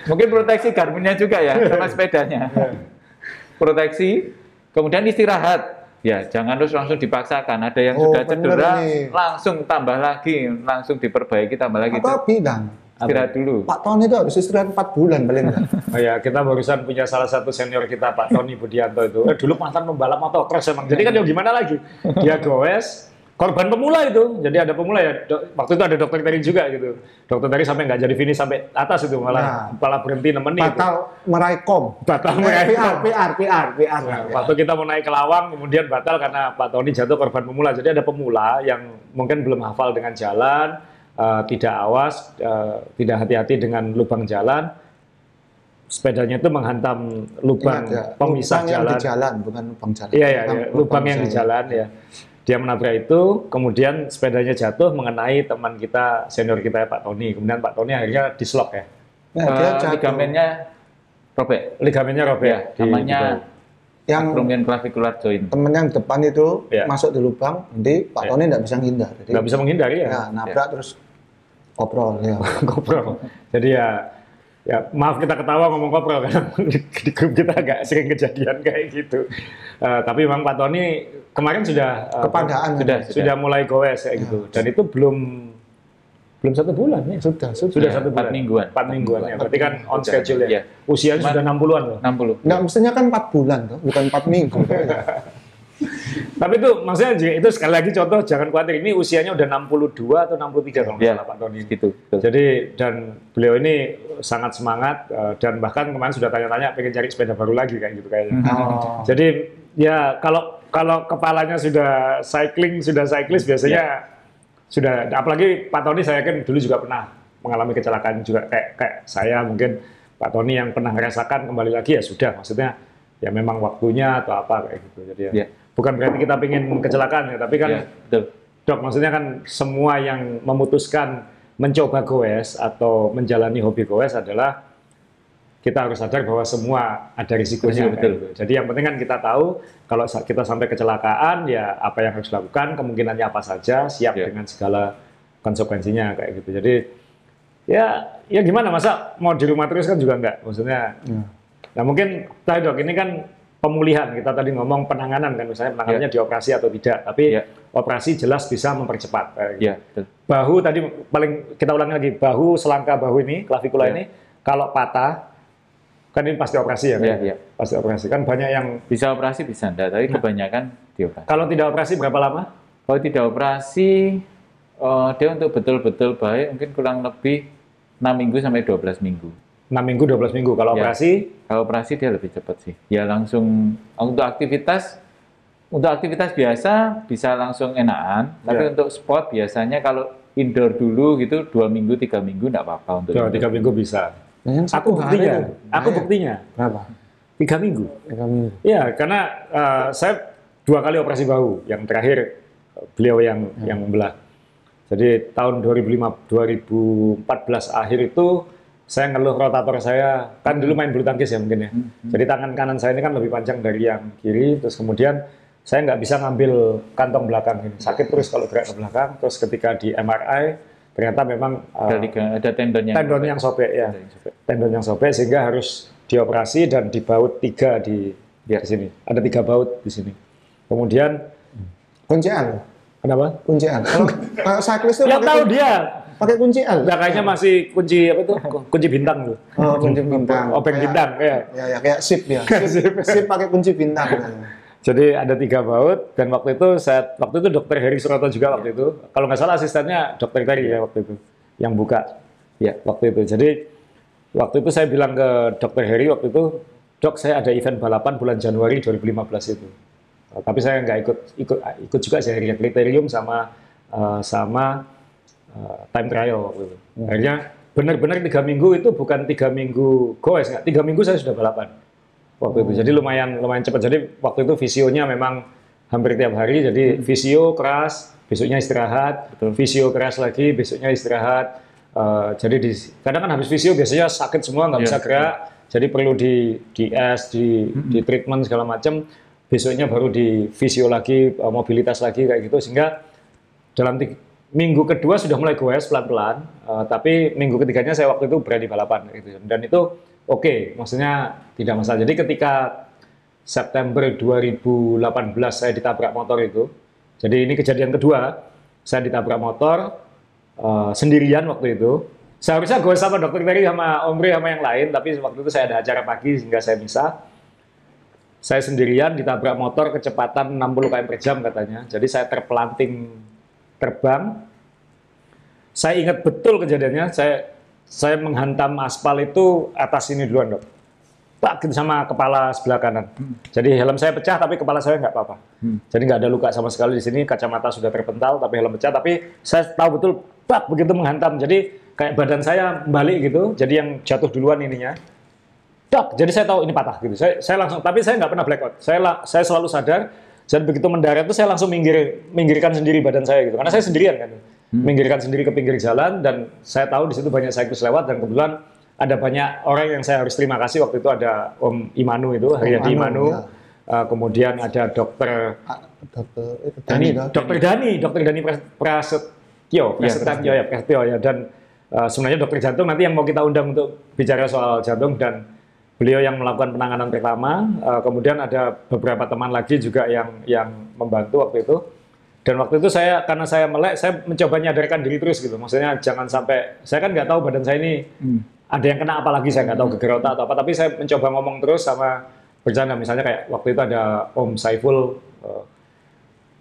Mungkin proteksi Garminnya juga ya, sama sepedanya. Proteksi, kemudian istirahat. Ya, jangan terus langsung dipaksakan. Ada yang sudah cedera, langsung tambah lagi, langsung diperbaiki tambah lagi. Atau bidang. istirahat dulu. Pak Tony itu harus istirahat 4 bulan paling enggak. Oh ya, kita barusan punya salah satu senior kita, Pak Tony Budianto itu. Dulu mantan pembalap motocross emang. Jadi kan ya gimana lagi? Dia goes, korban pemula itu. Jadi ada pemula ya. Waktu itu ada dokter Teri juga gitu. Dokter Teri sampai nggak jadi finish sampai atas itu malah berhenti nemenin. Batal meraih kom. Batal meraih kom. PR. Nah, waktu kita mau naik ke Lawang, kemudian batal karena Pak Tony jatuh korban pemula. Jadi ada pemula yang mungkin belum hafal dengan jalan, tidak awas, tidak hati-hati dengan lubang jalan. Sepedanya itu menghantam lubang pemisah jalan. Di jalan, bukan lubang jalan. Iya, lubang yang di jalan ya. Dia menabrak itu, kemudian sepedanya jatuh mengenai teman kita, senior kita Pak Tony. Kemudian Pak Tony akhirnya dislok ya. Ligamennya robek. Ligamennya robek. Ya, namanya yang acromion clavicular joint. Temen yang depan itu masuk di lubang, nanti Pak Tony nggak bisa menghindar. Nggak bisa menghindari ya. Nabrak terus koprol ya. Koprol. Jadi ya maaf kita ketawa ngomong koprol karena di grup kita agak sering kejadian kayak gitu. Tapi memang Pak Tony kemarin sudah kepadaan sudah mulai goes kayak gitu. Dan itu belum 1 bulan ya. Sudah 1 bulan. 4 mingguan ya. Berarti kan on schedule ya. Usianya sudah 60-an loh. 60. Nggak, mestinya kan 4 bulan tuh, bukan 4 minggu. Tapi itu maksudnya itu sekali lagi contoh, jangan khawatir, ini usianya udah 62 atau 63 kalau nggak salah Pak Tony. Gitu. Jadi dan beliau ini sangat semangat dan bahkan kemarin sudah tanya-tanya pengen cari sepeda baru lagi kayak gitu kayaknya. Jadi ya kalau kepalanya sudah cyclist biasanya sudah, apalagi Pak Tony saya kan dulu juga pernah mengalami kecelakaan juga kayak saya, mungkin Pak Tony yang pernah merasakan kembali lagi ya sudah, maksudnya ya memang waktunya atau apa kayak gitu. Jadi ya. Bukan berarti kita pengen kecelakaan ya, tapi kan dok maksudnya kan semua yang memutuskan mencoba goes atau menjalani hobi goes adalah kita harus sadar bahwa semua ada risikonya. Betul. Jadi yang penting kan kita tahu kalau kita sampai kecelakaan ya apa yang harus dilakukan, kemungkinannya apa saja, siap dengan segala konsekuensinya kayak gitu. Jadi ya gimana, masa mau di rumah terus kan juga enggak, maksudnya. Nah mungkin tadi dok ini kan pemulihan, kita tadi ngomong penanganan kan, misalnya penanganannya dioperasi atau tidak, tapi operasi jelas bisa mempercepat. Bahu tadi paling kita ulangi lagi, bahu, selangkah bahu ini, klavikula ini, kalau patah, kan ini pasti operasi ya? Pasti operasi, kan banyak yang... Bisa operasi, bisa enggak, tapi kebanyakan dioperasi. Kalau tidak operasi berapa lama? Kalau tidak operasi, dia untuk betul-betul baik, mungkin kurang lebih 6 minggu sampai 12 minggu. 6 minggu, 12 minggu. Kalau operasi? Kalau operasi dia lebih cepat sih. Ya langsung untuk aktivitas biasa bisa langsung enakan. Tapi untuk sport biasanya kalau indoor dulu gitu 2 minggu, 3 minggu enggak apa-apa untuk 2-3 minggu bisa. Aku buktinya. Berapa? 3 minggu. 3 minggu. Iya, karena saya 2 kali operasi bahu. Yang terakhir beliau yang membelah. Jadi tahun 2014 akhir itu saya ngeluh rotator saya, kan dulu main bulu tangkis ya mungkin ya. Jadi tangan kanan saya ini kan lebih panjang dari yang kiri, terus kemudian saya nggak bisa ngambil kantong belakang ini. Sakit terus kalau gerak ke belakang, terus ketika di MRI, ternyata memang ada tendon yang sobek ya. Tendon yang sobek sehingga harus dioperasi dan dibaut 3 di sini. Ada 3 baut di sini. Kemudian kunci L. Kenapa? Kunci L. Kalau cyclist itu yang tahu dia pakai kunci L. Nah, kayaknya masih kunci apa itu? Kunci bintang tuh. Oh, kunci bintang. Obeng bintang ya. Ya kayak sip ya. Sip pakai kunci bintang. Jadi ada 3 baut dan waktu itu Dr. Heri Suroto juga waktu itu. Kalau nggak salah asistennya Dr. Teri ya waktu itu yang buka. Ya, waktu itu. Jadi waktu itu saya bilang ke Dr. Heri waktu itu, "Dok, saya ada event balapan bulan Januari 2015 itu." Tapi saya nggak ikut juga sih, akhirnya kriterium sama time trial waktu itu. Akhirnya benar-benar 3 minggu itu bukan 3 minggu goes, 3 minggu saya sudah balapan waktu itu. Jadi lumayan cepat. Jadi waktu itu visionya memang hampir tiap hari. Jadi visio keras, besoknya istirahat, visio keras lagi, besoknya istirahat. Jadi kadang kan habis visio biasanya sakit semua, nggak bisa gerak. Jadi perlu di treatment segala macam. Besoknya baru di visio lagi, mobilitas lagi kayak gitu, sehingga dalam minggu kedua sudah mulai goes pelan-pelan, tapi minggu ketiganya saya waktu itu berani balapan gitu. Dan itu oke, maksudnya tidak masalah. Jadi ketika September 2018 saya ditabrak motor itu, jadi ini kejadian kedua, saya ditabrak motor sendirian waktu itu, Seharusnya gue sama dokter Terry sama Om Bre sama yang lain, tapi waktu itu saya ada acara pagi sehingga saya bisa. Saya sendirian ditabrak motor kecepatan 60 km per jam katanya. Jadi saya terpelanting terbang. Saya ingat betul kejadiannya, saya menghantam aspal itu atas ini duluan, Dok. Tak gitu sama kepala sebelah kanan. Jadi helm saya pecah tapi kepala saya nggak apa-apa. Jadi nggak ada luka sama sekali di sini, kacamata sudah terpental tapi helm pecah, tapi saya tahu betul tak begitu menghantam. Jadi kayak badan saya balik gitu, jadi yang jatuh duluan ininya. Tak, jadi saya tahu ini patah gitu. Saya langsung, tapi saya nggak pernah blackout. Saya selalu sadar. Dan begitu mendarat itu saya langsung minggirkan sendiri badan saya gitu. Karena saya sendirian kan. Minggirkan sendiri ke pinggir jalan dan saya tahu di situ banyak cyclist lewat dan kebetulan ada banyak orang yang saya harus terima kasih. Waktu itu ada Om Imanu itu, Haryadi Imanu. Ya. Kemudian ada Dokter Dani Prasetyo ya. Dan sebenarnya dokter jantung nanti yang mau kita undang untuk bicara soal jantung dan beliau yang melakukan penanganan pertama. Kemudian ada beberapa teman lagi juga yang membantu waktu itu. Dan waktu itu karena saya melek, saya mencoba nyadarkan diri terus gitu. Maksudnya jangan sampai, saya kan nggak tahu badan saya ini ada yang kena apa lagi, saya nggak tahu geger otak atau apa. Tapi saya mencoba ngomong terus sama bercanda. Misalnya kayak waktu itu ada Om Saiful,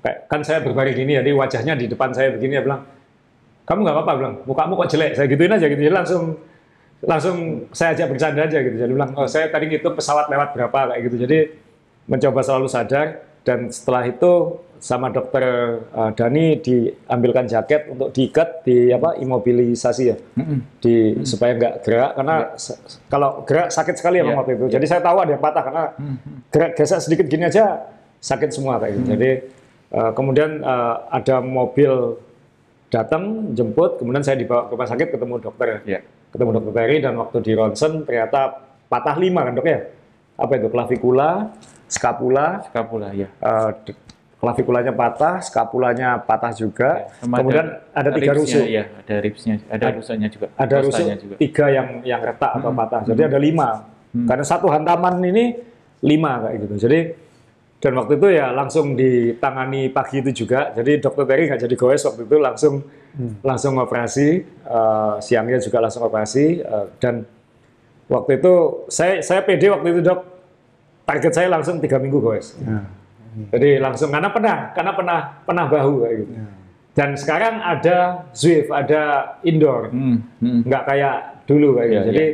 kayak kan saya berbaring gini, jadi wajahnya di depan saya begini, dia bilang, kamu nggak apa-apa, bilang, mukamu kok jelek, saya gituin aja gitu. Jadi langsung saya ajak bercanda aja gitu. Jadi bilang, oh saya tadi ngitung pesawat lewat berapa kayak gitu. Jadi mencoba selalu sadar. Dan setelah itu sama dokter Dani diambilkan jaket untuk diikat, imobilisasi ya, supaya nggak gerak karena kalau gerak sakit sekali ya waktu itu. Jadi saya tahu ada yang patah karena gerak gesek sedikit gini aja sakit semua kayak gitu. Jadi kemudian ada mobil datang jemput, kemudian saya dibawa ke rumah sakit ketemu dokter Terry dan waktu di ronsen ternyata patah 5 kan dok ya? Apa itu? Klavikula, skapula ya. Klavikulanya patah, skapulanya patah juga. Ya, kemudian ada 3 rusuk. Ya, ada ribsnya, ada rusuknya juga. Ada rusuk juga. 3 yang retak atau patah. Jadi ada 5. Karena satu hantaman ini 5 kayak gitu. Jadi dan waktu itu ya langsung ditangani pagi itu juga. Jadi dokter Terry nggak jadi goes waktu itu, langsung operasi. Siangnya juga langsung operasi. Dan waktu itu saya pede waktu itu dok. Target saya langsung 3 minggu goes. Jadi langsung karena pernah bahu kayak gitu. Dan sekarang ada Zwift, ada indoor, nggak kayak dulu kayak gitu. Jadi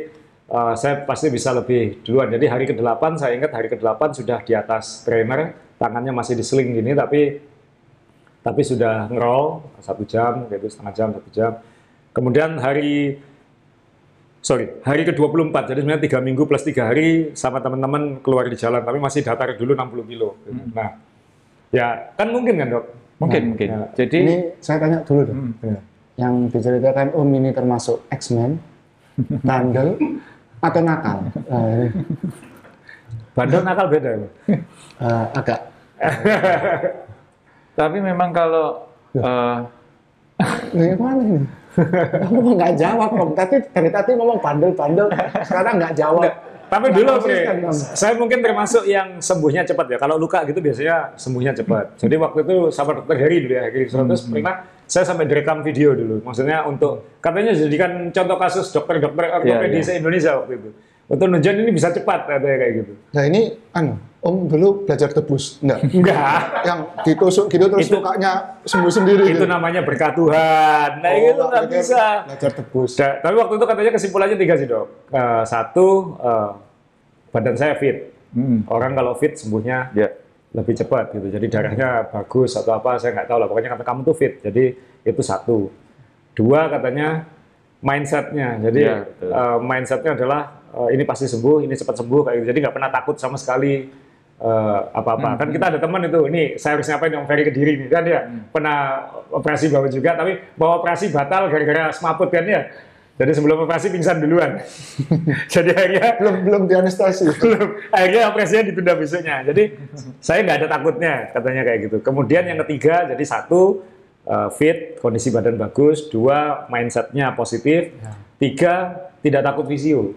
saya pasti bisa lebih duluan. Jadi hari ke-8 saya ingat hari ke-8 sudah di atas trainer, tangannya masih di sling gini, tapi sudah ngerol 1 jam, gitu setengah jam, 1 jam. Kemudian hari ke-24, jadi sebenarnya 3 minggu plus 3 hari sama teman-teman keluar di jalan, tapi masih datar dulu 60 kilo. Nah, ya kan mungkin kan dok? Mungkin. Ya. Jadi ini saya tanya dulu dok. Yang diceritakan Om ini termasuk X-Men, bandel atau nakal? Bandel nakal beda ya? Agak. Tapi memang kalau Gimana ini? Kamu nggak jawab Om. Dari tadi ngomong bandel-bandel, sekarang nggak jawab. Tapi dulu saya mungkin termasuk yang sembuhnya cepat ya. Kalau luka gitu biasanya sembuhnya cepat. Jadi waktu itu sama dokter Heri dulu ya, terus pernah saya sampai direkam video dulu. Maksudnya untuk katanya jadikan contoh kasus dokter-dokter ortopedi se-Indonesia waktu itu. Untuk nunjukin ini bisa cepat katanya kayak gitu. Nah ini Om dulu belajar tebus? Enggak. Yang ditusuk gitu terus lukanya sembuh sendiri. Itu namanya berkat Tuhan. Nah itu nggak bisa. Belajar tebus. Tapi waktu itu katanya kesimpulannya 3 sih dok. 1, badan saya fit. Orang kalau fit sembuhnya lebih cepat gitu. Jadi darahnya bagus atau apa saya nggak tahu lah. Pokoknya kata kamu tuh fit. Jadi itu 1. 2 katanya mindsetnya. Jadi mindsetnya adalah ini pasti sembuh, ini cepat sembuh kayak gitu. Jadi nggak pernah takut sama sekali apa-apa. Kan kita ada teman itu, ini saya harus ngapain Om Ferry Kediri nih kan ya. Pernah operasi bawah juga, tapi bawa operasi batal gara-gara semaput kan ya. Jadi sebelum operasi pingsan duluan. Jadi akhirnya belum dianestesi. Akhirnya operasinya ditunda besoknya. Jadi saya nggak ada takutnya katanya kayak gitu. Kemudian yang ketiga, jadi 1 fit, kondisi badan bagus. 2 mindsetnya positif. 3 tidak takut visio.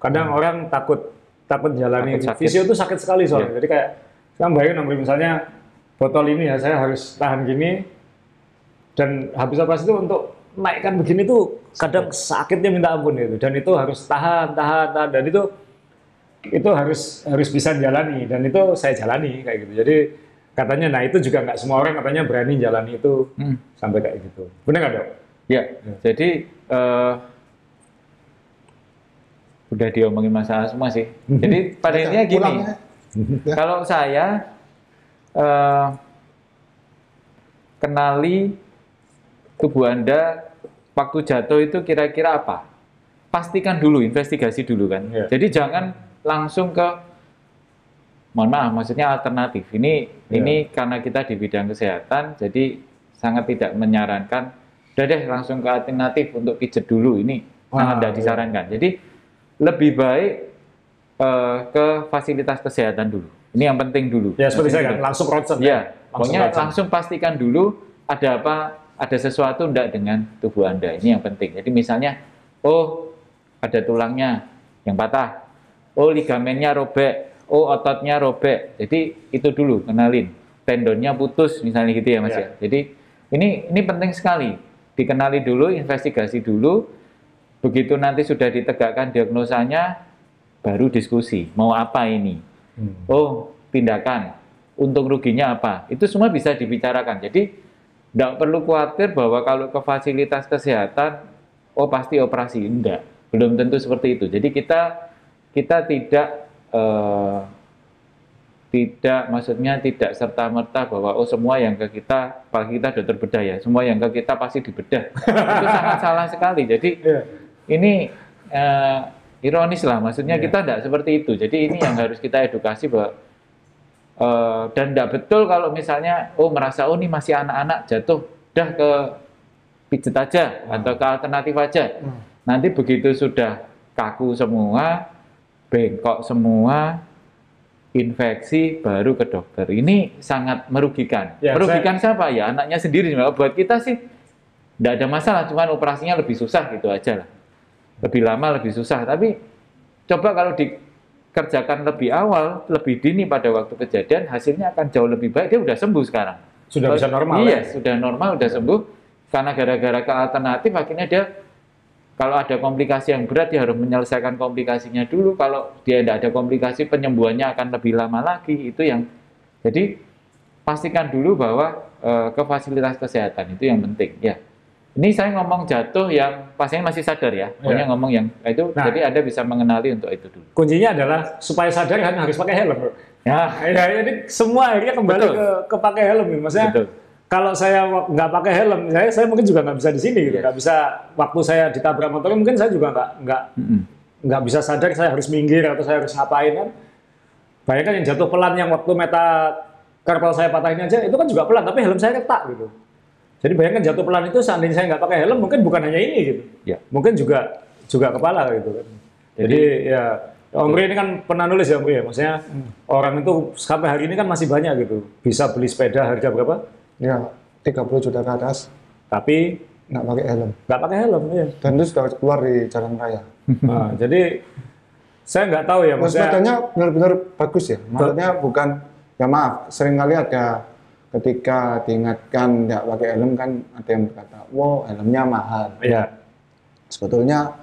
Kadang orang takut jalani visio itu sakit sekali soalnya. Jadi kayak sekarang bayangin misalnya botol ini ya saya harus tahan gini dan habis operasi itu untuk naikkan begini tuh kadang sakitnya minta ampun itu, dan itu harus tahan, dan itu harus bisa jalani, dan itu saya jalani kayak gitu. Jadi katanya, nah itu juga nggak semua orang katanya berani jalani itu sampai kayak gitu. Benar nggak, Dok? Ya, jadi udah diomongin masalah semua sih. Jadi pada intinya gini, kalau saya kenali tubuh Anda waktu jatuh itu kira-kira apa? Pastikan dulu, investigasi dulu kan. Ya. Jadi jangan langsung ke, mohon maaf, maksudnya alternatif. Ini karena kita di bidang kesehatan, jadi sangat tidak menyarankan. Udah deh langsung ke alternatif untuk pijet dulu. Ini sangat tidak disarankan. Jadi lebih baik ke fasilitas kesehatan dulu. Ini yang penting dulu. Ya seperti saya kan, langsung ronsen. Ya, pokoknya langsung pastikan dulu ada apa, ada sesuatu enggak dengan tubuh Anda. Ini yang penting. Jadi misalnya, oh ada tulangnya yang patah, oh ligamennya robek, oh ototnya robek. Jadi itu dulu kenalin. Tendonnya putus misalnya gitu ya Mas ya. Jadi ini penting sekali. Dikenali dulu, investigasi dulu. Begitu nanti sudah ditegakkan diagnosanya, baru diskusi. Mau apa ini? Oh, tindakan. Untung ruginya apa? Itu semua bisa dibicarakan. Jadi, tidak perlu khawatir bahwa kalau ke fasilitas kesehatan, oh pasti operasi. Enggak. Belum tentu seperti itu. Jadi kita maksudnya tidak serta-merta bahwa oh semua yang ke kita, apalagi kita dokter bedah ya, semua yang ke kita pasti dibedah. Itu sangat salah sekali. Jadi ini ironis lah, maksudnya kita tidak seperti itu. Jadi ini yang harus kita edukasi bahwa dan tidak betul kalau misalnya merasa ini masih anak-anak jatuh, dah ke pijet aja atau ke alternatif aja. Nanti begitu sudah kaku semua, bengkok semua, infeksi, baru ke dokter. Ini sangat merugikan. Merugikan siapa ya? Anaknya sendiri. Buat kita sih tidak ada masalah, cuman operasinya lebih susah gitu aja lah. Lebih lama, lebih susah. Tapi coba kalau dikerjakan lebih awal, lebih dini pada waktu kejadian, hasilnya akan jauh lebih baik. Dia udah sembuh sekarang. Sudah bisa normal. Iya, sudah normal, udah sembuh. Karena gara-gara ke alternatif, akhirnya dia kalau ada komplikasi yang berat, dia harus menyelesaikan komplikasinya dulu. Kalau dia tidak ada komplikasi, penyembuhannya akan lebih lama lagi. Itu yang jadi pastikan dulu bahwa ke fasilitas kesehatan itu yang penting. Ya. Ini saya ngomong jatuh yang pasien masih sadar ya. Pokoknya ngomong yang itu, jadi Anda bisa mengenali untuk itu dulu. Kuncinya adalah supaya sadar kan harus pakai helm, bro. Ya, jadi semua akhirnya kembali ke pakai helm. Maksudnya kalau saya nggak pakai helm, saya mungkin juga nggak bisa di sini, gitu. Nggak bisa waktu saya ditabrak motor, mungkin saya juga nggak bisa sadar saya harus minggir atau saya harus ngapain kan. Bayangkan yang jatuh pelan yang waktu metakarpal saya patahin aja, itu kan juga pelan, tapi helm saya retak gitu. Jadi bayangkan jatuh pelan itu seandainya saya nggak pakai helm, mungkin bukan hanya ini gitu, mungkin juga kepala gitu kan. Jadi ya Om Ri ini kan pernah nulis ya Om Ri ya, maksudnya orang itu sampai hari ini kan masih banyak gitu, bisa beli sepeda harga berapa? Ya 30 juta ke atas. Tapi nggak pakai helm. Nggak pakai helm ya. Dan itu sudah keluar di jalan raya. Nah, jadi saya nggak tahu ya maksudnya. Sepedanya benar-benar bagus ya. Maksudnya bukan, ya maaf, seringkali ada ketika diingatkan nggak pakai helm kan ada yang berkata, wow helmnya mahal. Iya. Sebetulnya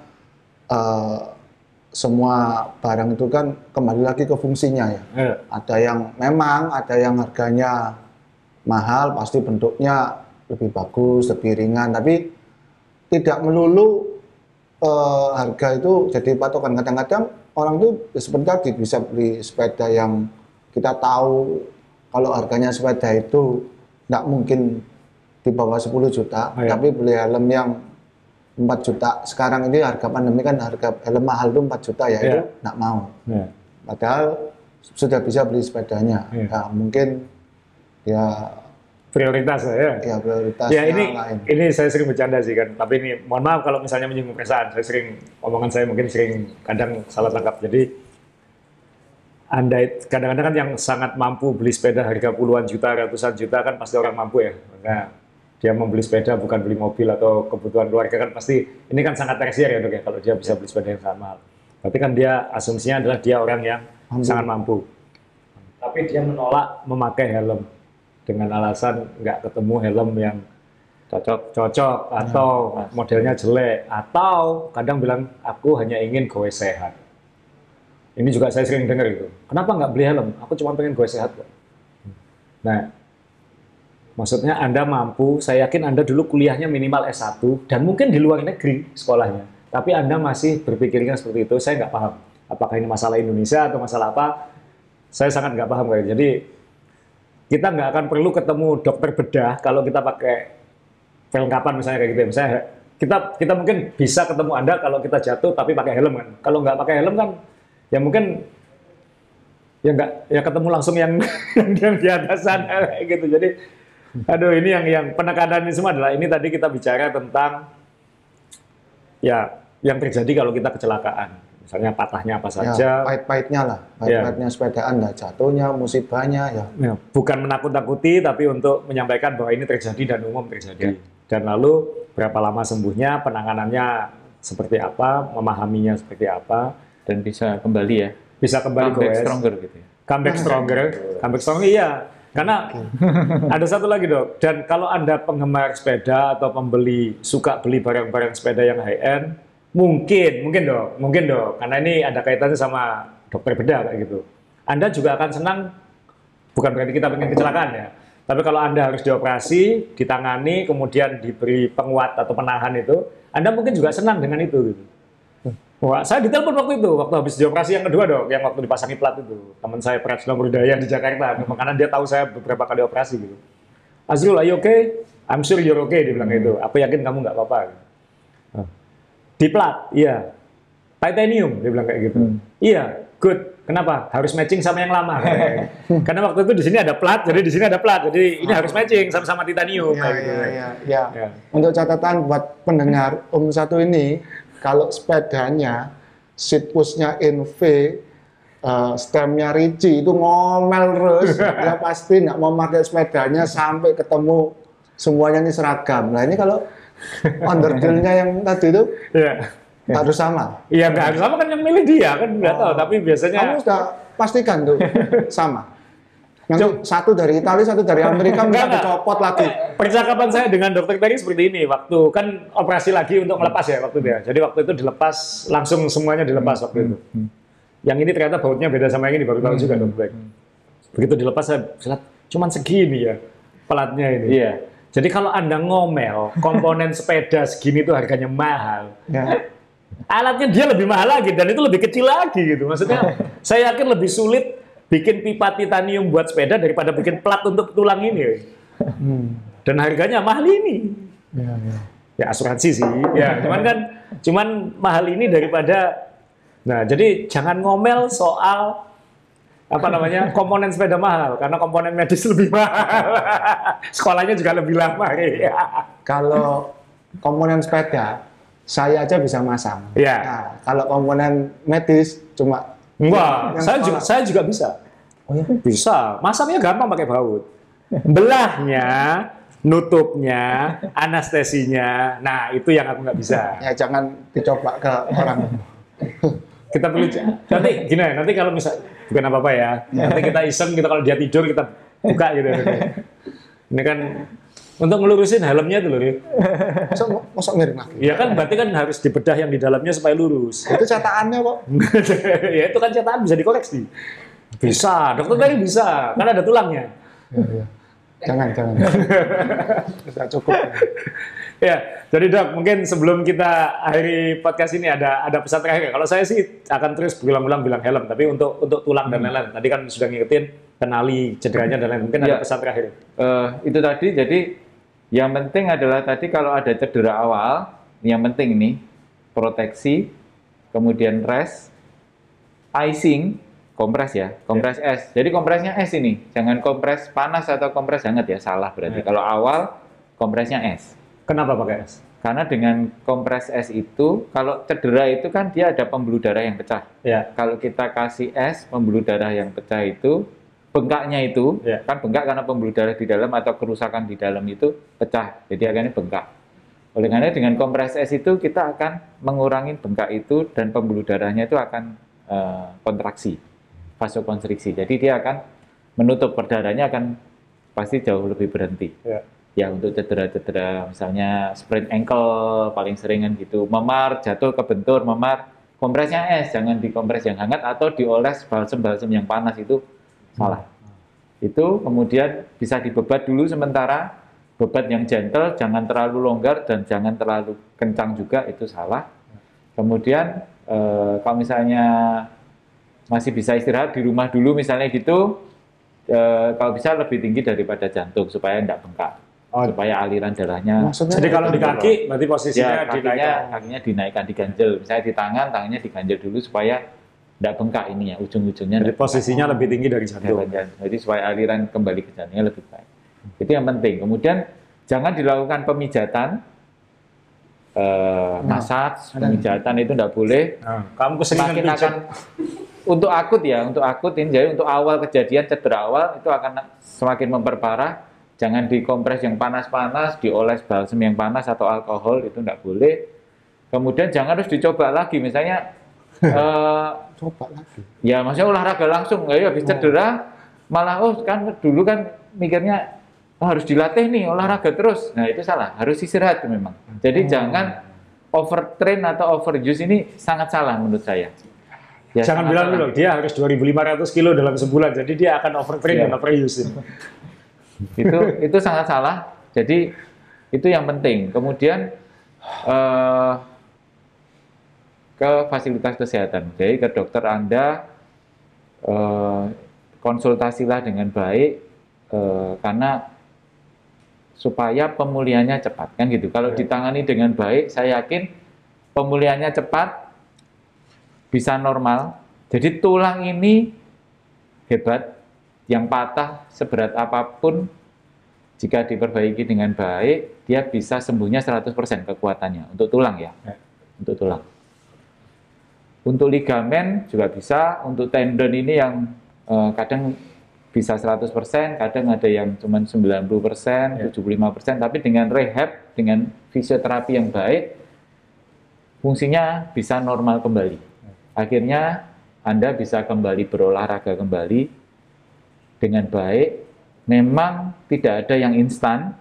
semua barang itu kan kembali lagi ke fungsinya ya. Iya. Ada yang memang, ada yang harganya mahal, pasti bentuknya lebih bagus, lebih ringan, tapi tidak melulu harga itu jadi patokan. Kadang-kadang orang itu seperti tadi bisa beli sepeda yang kita tahu kalau harganya sepeda itu nggak mungkin di bawah 10 juta, tapi beli helm yang 4 juta. Sekarang ini harga pandemi kan harga helm mahal itu 4 juta ya, itu nggak mau. Padahal sudah bisa beli sepedanya. Nah, mungkin ya prioritas ya. Ya prioritas. Ya ini saya sering bercanda sih kan. Tapi ini mohon maaf kalau misalnya menyinggung perasaan. Saya sering omongan saya mungkin sering kadang salah tangkap. Jadi Anda kadang-kadang kan yang sangat mampu beli sepeda harga puluhan juta, ratusan juta kan pasti orang mampu ya. Nah, dia membeli sepeda bukan beli mobil atau kebutuhan keluarga kan pasti ini kan sangat tersier ya Dok ya kalau dia bisa beli sepeda yang sangat mahal. Berarti kan dia asumsinya adalah dia orang yang sangat mampu. Tapi dia menolak memakai helm dengan alasan nggak ketemu helm yang cocok atau modelnya jelek, atau kadang bilang aku hanya ingin goes sehat. Ini juga saya sering dengar itu. Kenapa nggak beli helm? Aku cuma pengen goes sehat kok. Nah, maksudnya Anda mampu, saya yakin Anda dulu kuliahnya minimal S1 dan mungkin di luar negeri sekolahnya. Tapi Anda masih berpikirnya seperti itu, saya nggak paham. Apakah ini masalah Indonesia atau masalah apa? Saya sangat nggak paham kayak. Jadi kita nggak akan perlu ketemu dokter bedah kalau kita pakai perlengkapan misalnya kayak gitu. Misalnya kita mungkin bisa ketemu Anda kalau kita jatuh tapi pakai helm kan. Kalau nggak pakai helm kan, ya mungkin ya nggak, ya ketemu langsung yang yang di atas sana kayak gitu. Jadi, aduh, ini yang penekanan ini semua adalah ini tadi kita bicara tentang ya yang terjadi kalau kita kecelakaan. Misalnya patahnya apa saja. Ya, pahit-pahitnya lah, pahit-pahitnya sepedaan, lah jatuhnya, musibahnya ya. Bukan menakut-nakuti, tapi untuk menyampaikan bahwa ini terjadi dan umum terjadi. Dan lalu berapa lama sembuhnya, penanganannya seperti apa, memahaminya seperti apa, dan bisa kembali ya. Bisa kembali comeback stronger gitu ya. Comeback stronger, iya. Karena ada satu lagi dok, dan kalau Anda penggemar sepeda atau pembeli, suka beli barang-barang sepeda yang high end, mungkin dok, karena ini ada kaitannya sama dokter bedah kayak gitu. Anda juga akan senang, bukan berarti kita pengen kecelakaan ya, tapi kalau Anda harus dioperasi, ditangani, kemudian diberi penguat atau penahan itu, Anda mungkin juga senang dengan itu. Gitu. Wah, saya ditelepon waktu itu, waktu habis dioperasi yang kedua dok, yang waktu dipasangi plat itu, teman saya Prajna Burdaya di Jakarta, karena dia tahu saya beberapa kali operasi gitu. Azrul, are you okay? I'm sure you're okay, dia bilang gitu. Aku yakin kamu nggak apa-apa. Di plat, iya. Titanium, dia bilang kayak gitu. Iya, good. Kenapa? Harus matching sama yang lama. Karena waktu itu di sini ada plat, jadi di sini ada plat. Jadi ini harus matching sama-sama titanium. Ya. Untuk catatan buat pendengar, satu ini, kalau sepedanya, seat pushnya in V, stemnya Ricci, itu ngomel terus. Ya pasti nggak mau pakai sepedanya sampai ketemu semuanya ini seragam. Nah ini kalau underdeal-nya yang tadi itu harus sama. Iya, nggak harus sama kan yang milih dia kan nggak tahu. Tapi biasanya kamu sudah pastikan tuh sama. Yang satu dari Italia, satu dari Amerika, nggak dicopot lagi. Percakapan saya dengan dokter tadi seperti ini. Waktu kan operasi lagi untuk melepas ya waktu dia. Jadi waktu itu dilepas langsung semuanya dilepas waktu itu. Yang ini ternyata bautnya beda sama yang ini, baru tahu juga dokter. Begitu dilepas saya lihat cuman segini ya pelatnya ini. Iya. Jadi kalau Anda ngomel, komponen sepeda segini tuh harganya mahal. Ya. Alatnya dia lebih mahal lagi, dan itu lebih kecil lagi gitu. Maksudnya, saya yakin lebih sulit bikin pipa titanium buat sepeda daripada bikin plat untuk tulang ini. Dan harganya mahal ini. Ya asuransi sih. Ya, cuman mahal ini daripada. Nah, jadi jangan ngomel soal komponen sepeda mahal, karena komponen medis lebih mahal. Sekolahnya juga lebih lama. Ya. Kalau komponen sepeda, saya aja bisa masang. Ya. Nah, kalau komponen medis cuma enggak, saya juga bisa. Oh ya? Bisa. Masangnya gampang pakai baut. Belahnya, nutupnya, anestesinya, nah itu yang aku nggak bisa. Ya jangan dicoba ke orang. Kita perlu nanti gini, nanti kalau misal bukan apa-apa ya, nanti kita iseng, kita kalau dia tidur kita buka gitu. Ini kan untuk ngelurusin helmnya itu loh. Masa miring lagi? Ya kan berarti kan harus dibedah yang di dalamnya supaya lurus. Itu cetakannya kok. Ya itu kan cetakan bisa dikoreksi. Bisa, dokter tadi bisa, karena ada tulangnya. Ya. Jangan. Sudah cukup. Ya, jadi dok, mungkin sebelum kita akhiri podcast ini ada pesan terakhir. Kalau saya sih akan terus berulang-ulang bilang helm, tapi untuk tulang dan lain-lain. Tadi kan sudah ngingetin kenali cederanya dan lain-lain. Mungkin ada pesan terakhir. Itu tadi, jadi yang penting adalah tadi kalau ada cedera awal, yang penting nih proteksi, kemudian rest, icing, kompres ya, kompres es. Jadi kompresnya es ini, jangan kompres panas atau kompres hangat ya, salah berarti. Kalau awal kompresnya es. Kenapa pakai es? Karena dengan kompres es itu, kalau cedera itu kan dia ada pembuluh darah yang pecah. Ya. Kalau kita kasih es, pembuluh darah yang pecah itu, bengkaknya itu, kan bengkak karena pembuluh darah di dalam atau kerusakan di dalam itu pecah. Jadi akhirnya bengkak. Oleh karena dengan kompres es itu, kita akan mengurangi bengkak itu dan pembuluh darahnya itu akan kontraksi, vasokonstriksi. Jadi dia akan menutup, perdarahannya akan pasti jauh lebih berhenti. Ya. Ya untuk cedera-cedera misalnya sprain ankle paling seringan gitu, memar, jatuh kebentur, memar, kompresnya es, jangan dikompres yang hangat atau dioles balsem-balsem yang panas itu salah. Itu kemudian bisa dibebat dulu sementara, bebat yang gentle, jangan terlalu longgar dan jangan terlalu kencang juga, itu salah. Kemudian kalau misalnya masih bisa istirahat di rumah dulu misalnya gitu, kalau bisa lebih tinggi daripada jantung supaya tidak bengkak. Supaya aliran darahnya. Maksudnya Jadi kalau di kaki berarti posisinya ya, dinaikkan. kakinya dinaikkan, diganjel. Misalnya di tangan, tangannya diganjel dulu supaya tidak bengkak ini ya, ujung-ujungnya. Jadi posisinya lebih tinggi dari jantung. Jadi supaya aliran kembali ke jantungnya lebih baik. Itu yang penting. Kemudian jangan dilakukan pemijatan, massage, pemijatan itu tidak boleh. Kamu keseringan Semakin pijat. akan untuk akut ini, jadi untuk awal kejadian cedera awal itu akan semakin memperparah. Jangan dikompres yang panas-panas, dioles balsem yang panas atau alkohol, itu tidak boleh. Kemudian jangan harus dicoba lagi, misalnya Coba lagi. ya maksudnya olahraga langsung, ya habis cedera malah kan dulu kan mikirnya harus dilatih nih olahraga terus. Nah itu salah, harus istirahat memang. Jadi jangan overtrain atau overuse, ini sangat salah menurut saya. Ya, Jangan bilang dulu, dia harus 2.500 kilo dalam sebulan, jadi dia akan overtrain dan overuse. Itu sangat salah. Jadi itu yang penting. Kemudian ke fasilitas kesehatan, jadi ke dokter Anda, konsultasilah dengan baik, karena supaya pemulihannya cepat kan gitu. Kalau ditangani dengan baik, saya yakin pemulihannya cepat, bisa normal. Jadi tulang ini hebat. Yang patah seberat apapun, jika diperbaiki dengan baik, dia bisa sembuhnya 100% kekuatannya. Untuk tulang ya, untuk tulang. Untuk ligamen juga bisa, untuk tendon ini yang kadang bisa 100%, kadang ada yang cuma 90%, 75%, tapi dengan rehab, dengan fisioterapi yang baik, fungsinya bisa normal kembali. Akhirnya Anda bisa kembali berolahraga kembali, dengan baik. Memang tidak ada yang instan,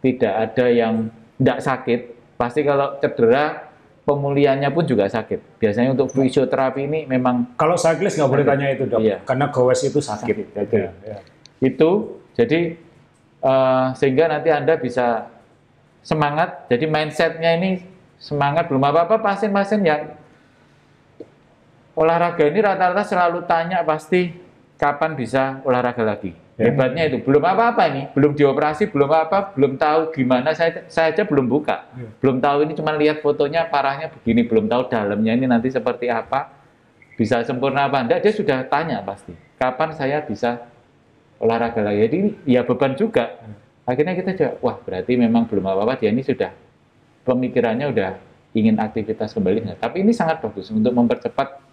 tidak ada yang tidak sakit. Pasti kalau cedera, pemulihannya pun juga sakit. Biasanya untuk fisioterapi ini memang... Kalau cyclist nggak boleh tanya itu dok, Iya. karena gowes itu sakit. Itu, jadi sehingga nanti Anda bisa semangat, jadi mindsetnya ini semangat, belum apa-apa. Pasien-pasien yang olahraga ini rata-rata selalu tanya pasti, kapan bisa olahraga lagi? Hebatnya itu, belum apa-apa ini, belum dioperasi, belum apa, belum tahu gimana, saya aja belum buka, belum tahu, ini cuma lihat fotonya parahnya begini, belum tahu dalamnya ini nanti seperti apa, bisa sempurna apa enggak, dia sudah tanya pasti, kapan saya bisa olahraga lagi. Jadi ya beban juga. Akhirnya kita juga, wah berarti memang belum apa-apa, dia ini sudah, pemikirannya udah ingin aktivitas kembali. Nah, tapi ini sangat bagus untuk mempercepat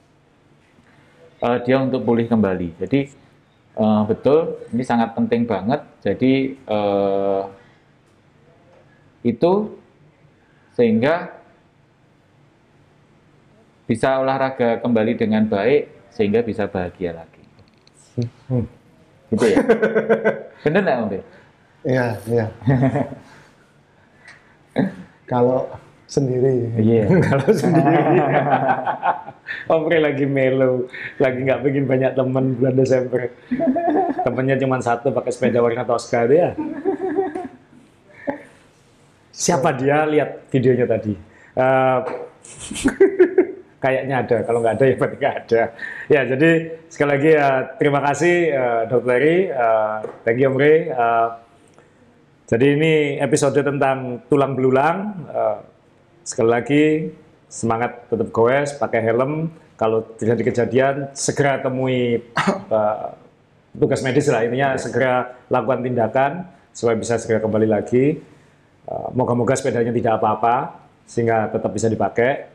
dia untuk pulih kembali. Jadi betul, ini sangat penting banget. Jadi itu sehingga bisa olahraga kembali dengan baik, sehingga bisa bahagia lagi. Gitu ya. Bener nggak Om? Iya, iya. Kalau sendiri. Iya. Kalau sendiri. Om Pri lagi melo, lagi nggak bikin banyak teman bulan Desember. Temennya cuma satu pakai sepeda warna Tosca dia. Siapa dia? Lihat videonya tadi. Kayaknya ada, kalau nggak ada ya berarti nggak ada. Ya, jadi sekali lagi terima kasih Dr. Heri, thank you Om Pri. Jadi ini episode tentang tulang belulang. Sekali lagi semangat tetap goes, pakai helm. Kalau terjadi kejadian segera temui tugas medis lah, intinya segera lakukan tindakan supaya bisa segera kembali lagi. Moga-moga sepedanya tidak apa-apa sehingga tetap bisa dipakai.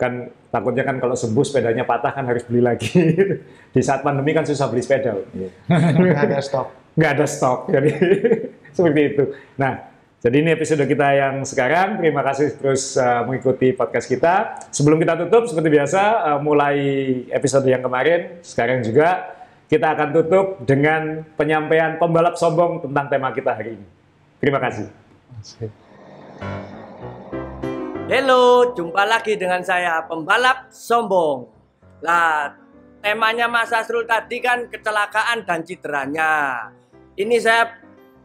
Kan takutnya kan kalau sembuh sepedanya patah kan harus beli lagi. Di saat pandemi kan susah beli sepeda. Nggak ada stok. Nggak ada stok, jadi seperti itu. Nah, jadi ini episode kita yang sekarang. Terima kasih terus mengikuti podcast kita. Sebelum kita tutup, seperti biasa, mulai episode yang kemarin, sekarang juga kita akan tutup dengan penyampaian pembalap sombong tentang tema kita hari ini. Terima kasih. Halo, jumpa lagi dengan saya pembalap sombong. Lah, temanya Mas Asrul tadi kan kecelakaan dan cederanya. Ini saya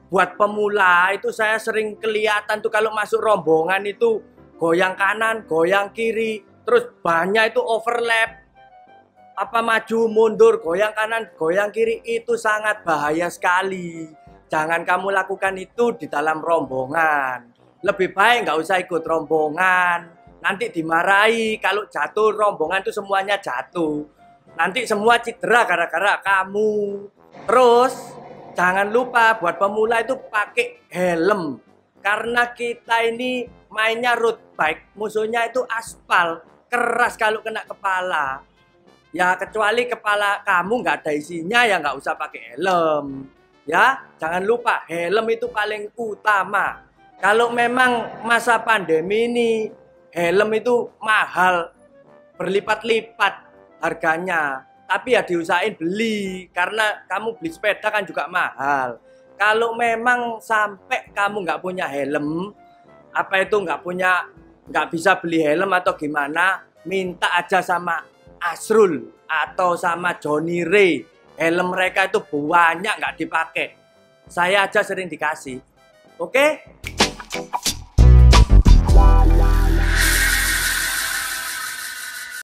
buat pemula itu saya sering kelihatan tuh kalau masuk rombongan itu goyang kanan, goyang kiri, terus banyak itu overlap. Apa maju mundur, goyang kanan, goyang kiri itu sangat bahaya sekali. Jangan kamu lakukan itu di dalam rombongan. Lebih baik nggak usah ikut rombongan. Nanti dimarahi kalau jatuh rombongan itu semuanya jatuh. Nanti semua cedera gara-gara kamu. Terus jangan lupa buat pemula itu pakai helm. Karena kita ini mainnya road bike, musuhnya itu aspal, keras kalau kena kepala. Ya kecuali kepala kamu nggak ada isinya ya nggak usah pakai helm. Ya jangan lupa helm itu paling utama. Kalau memang masa pandemi ini helm itu mahal berlipat-lipat harganya, tapi ya diusahain beli karena kamu beli sepeda kan juga mahal. Kalau memang sampai kamu nggak punya helm, apa itu nggak bisa beli helm atau gimana, minta aja sama Asrul atau sama Johnny Ray. Helm mereka itu banyak nggak dipakai. Saya aja sering dikasih. Oke?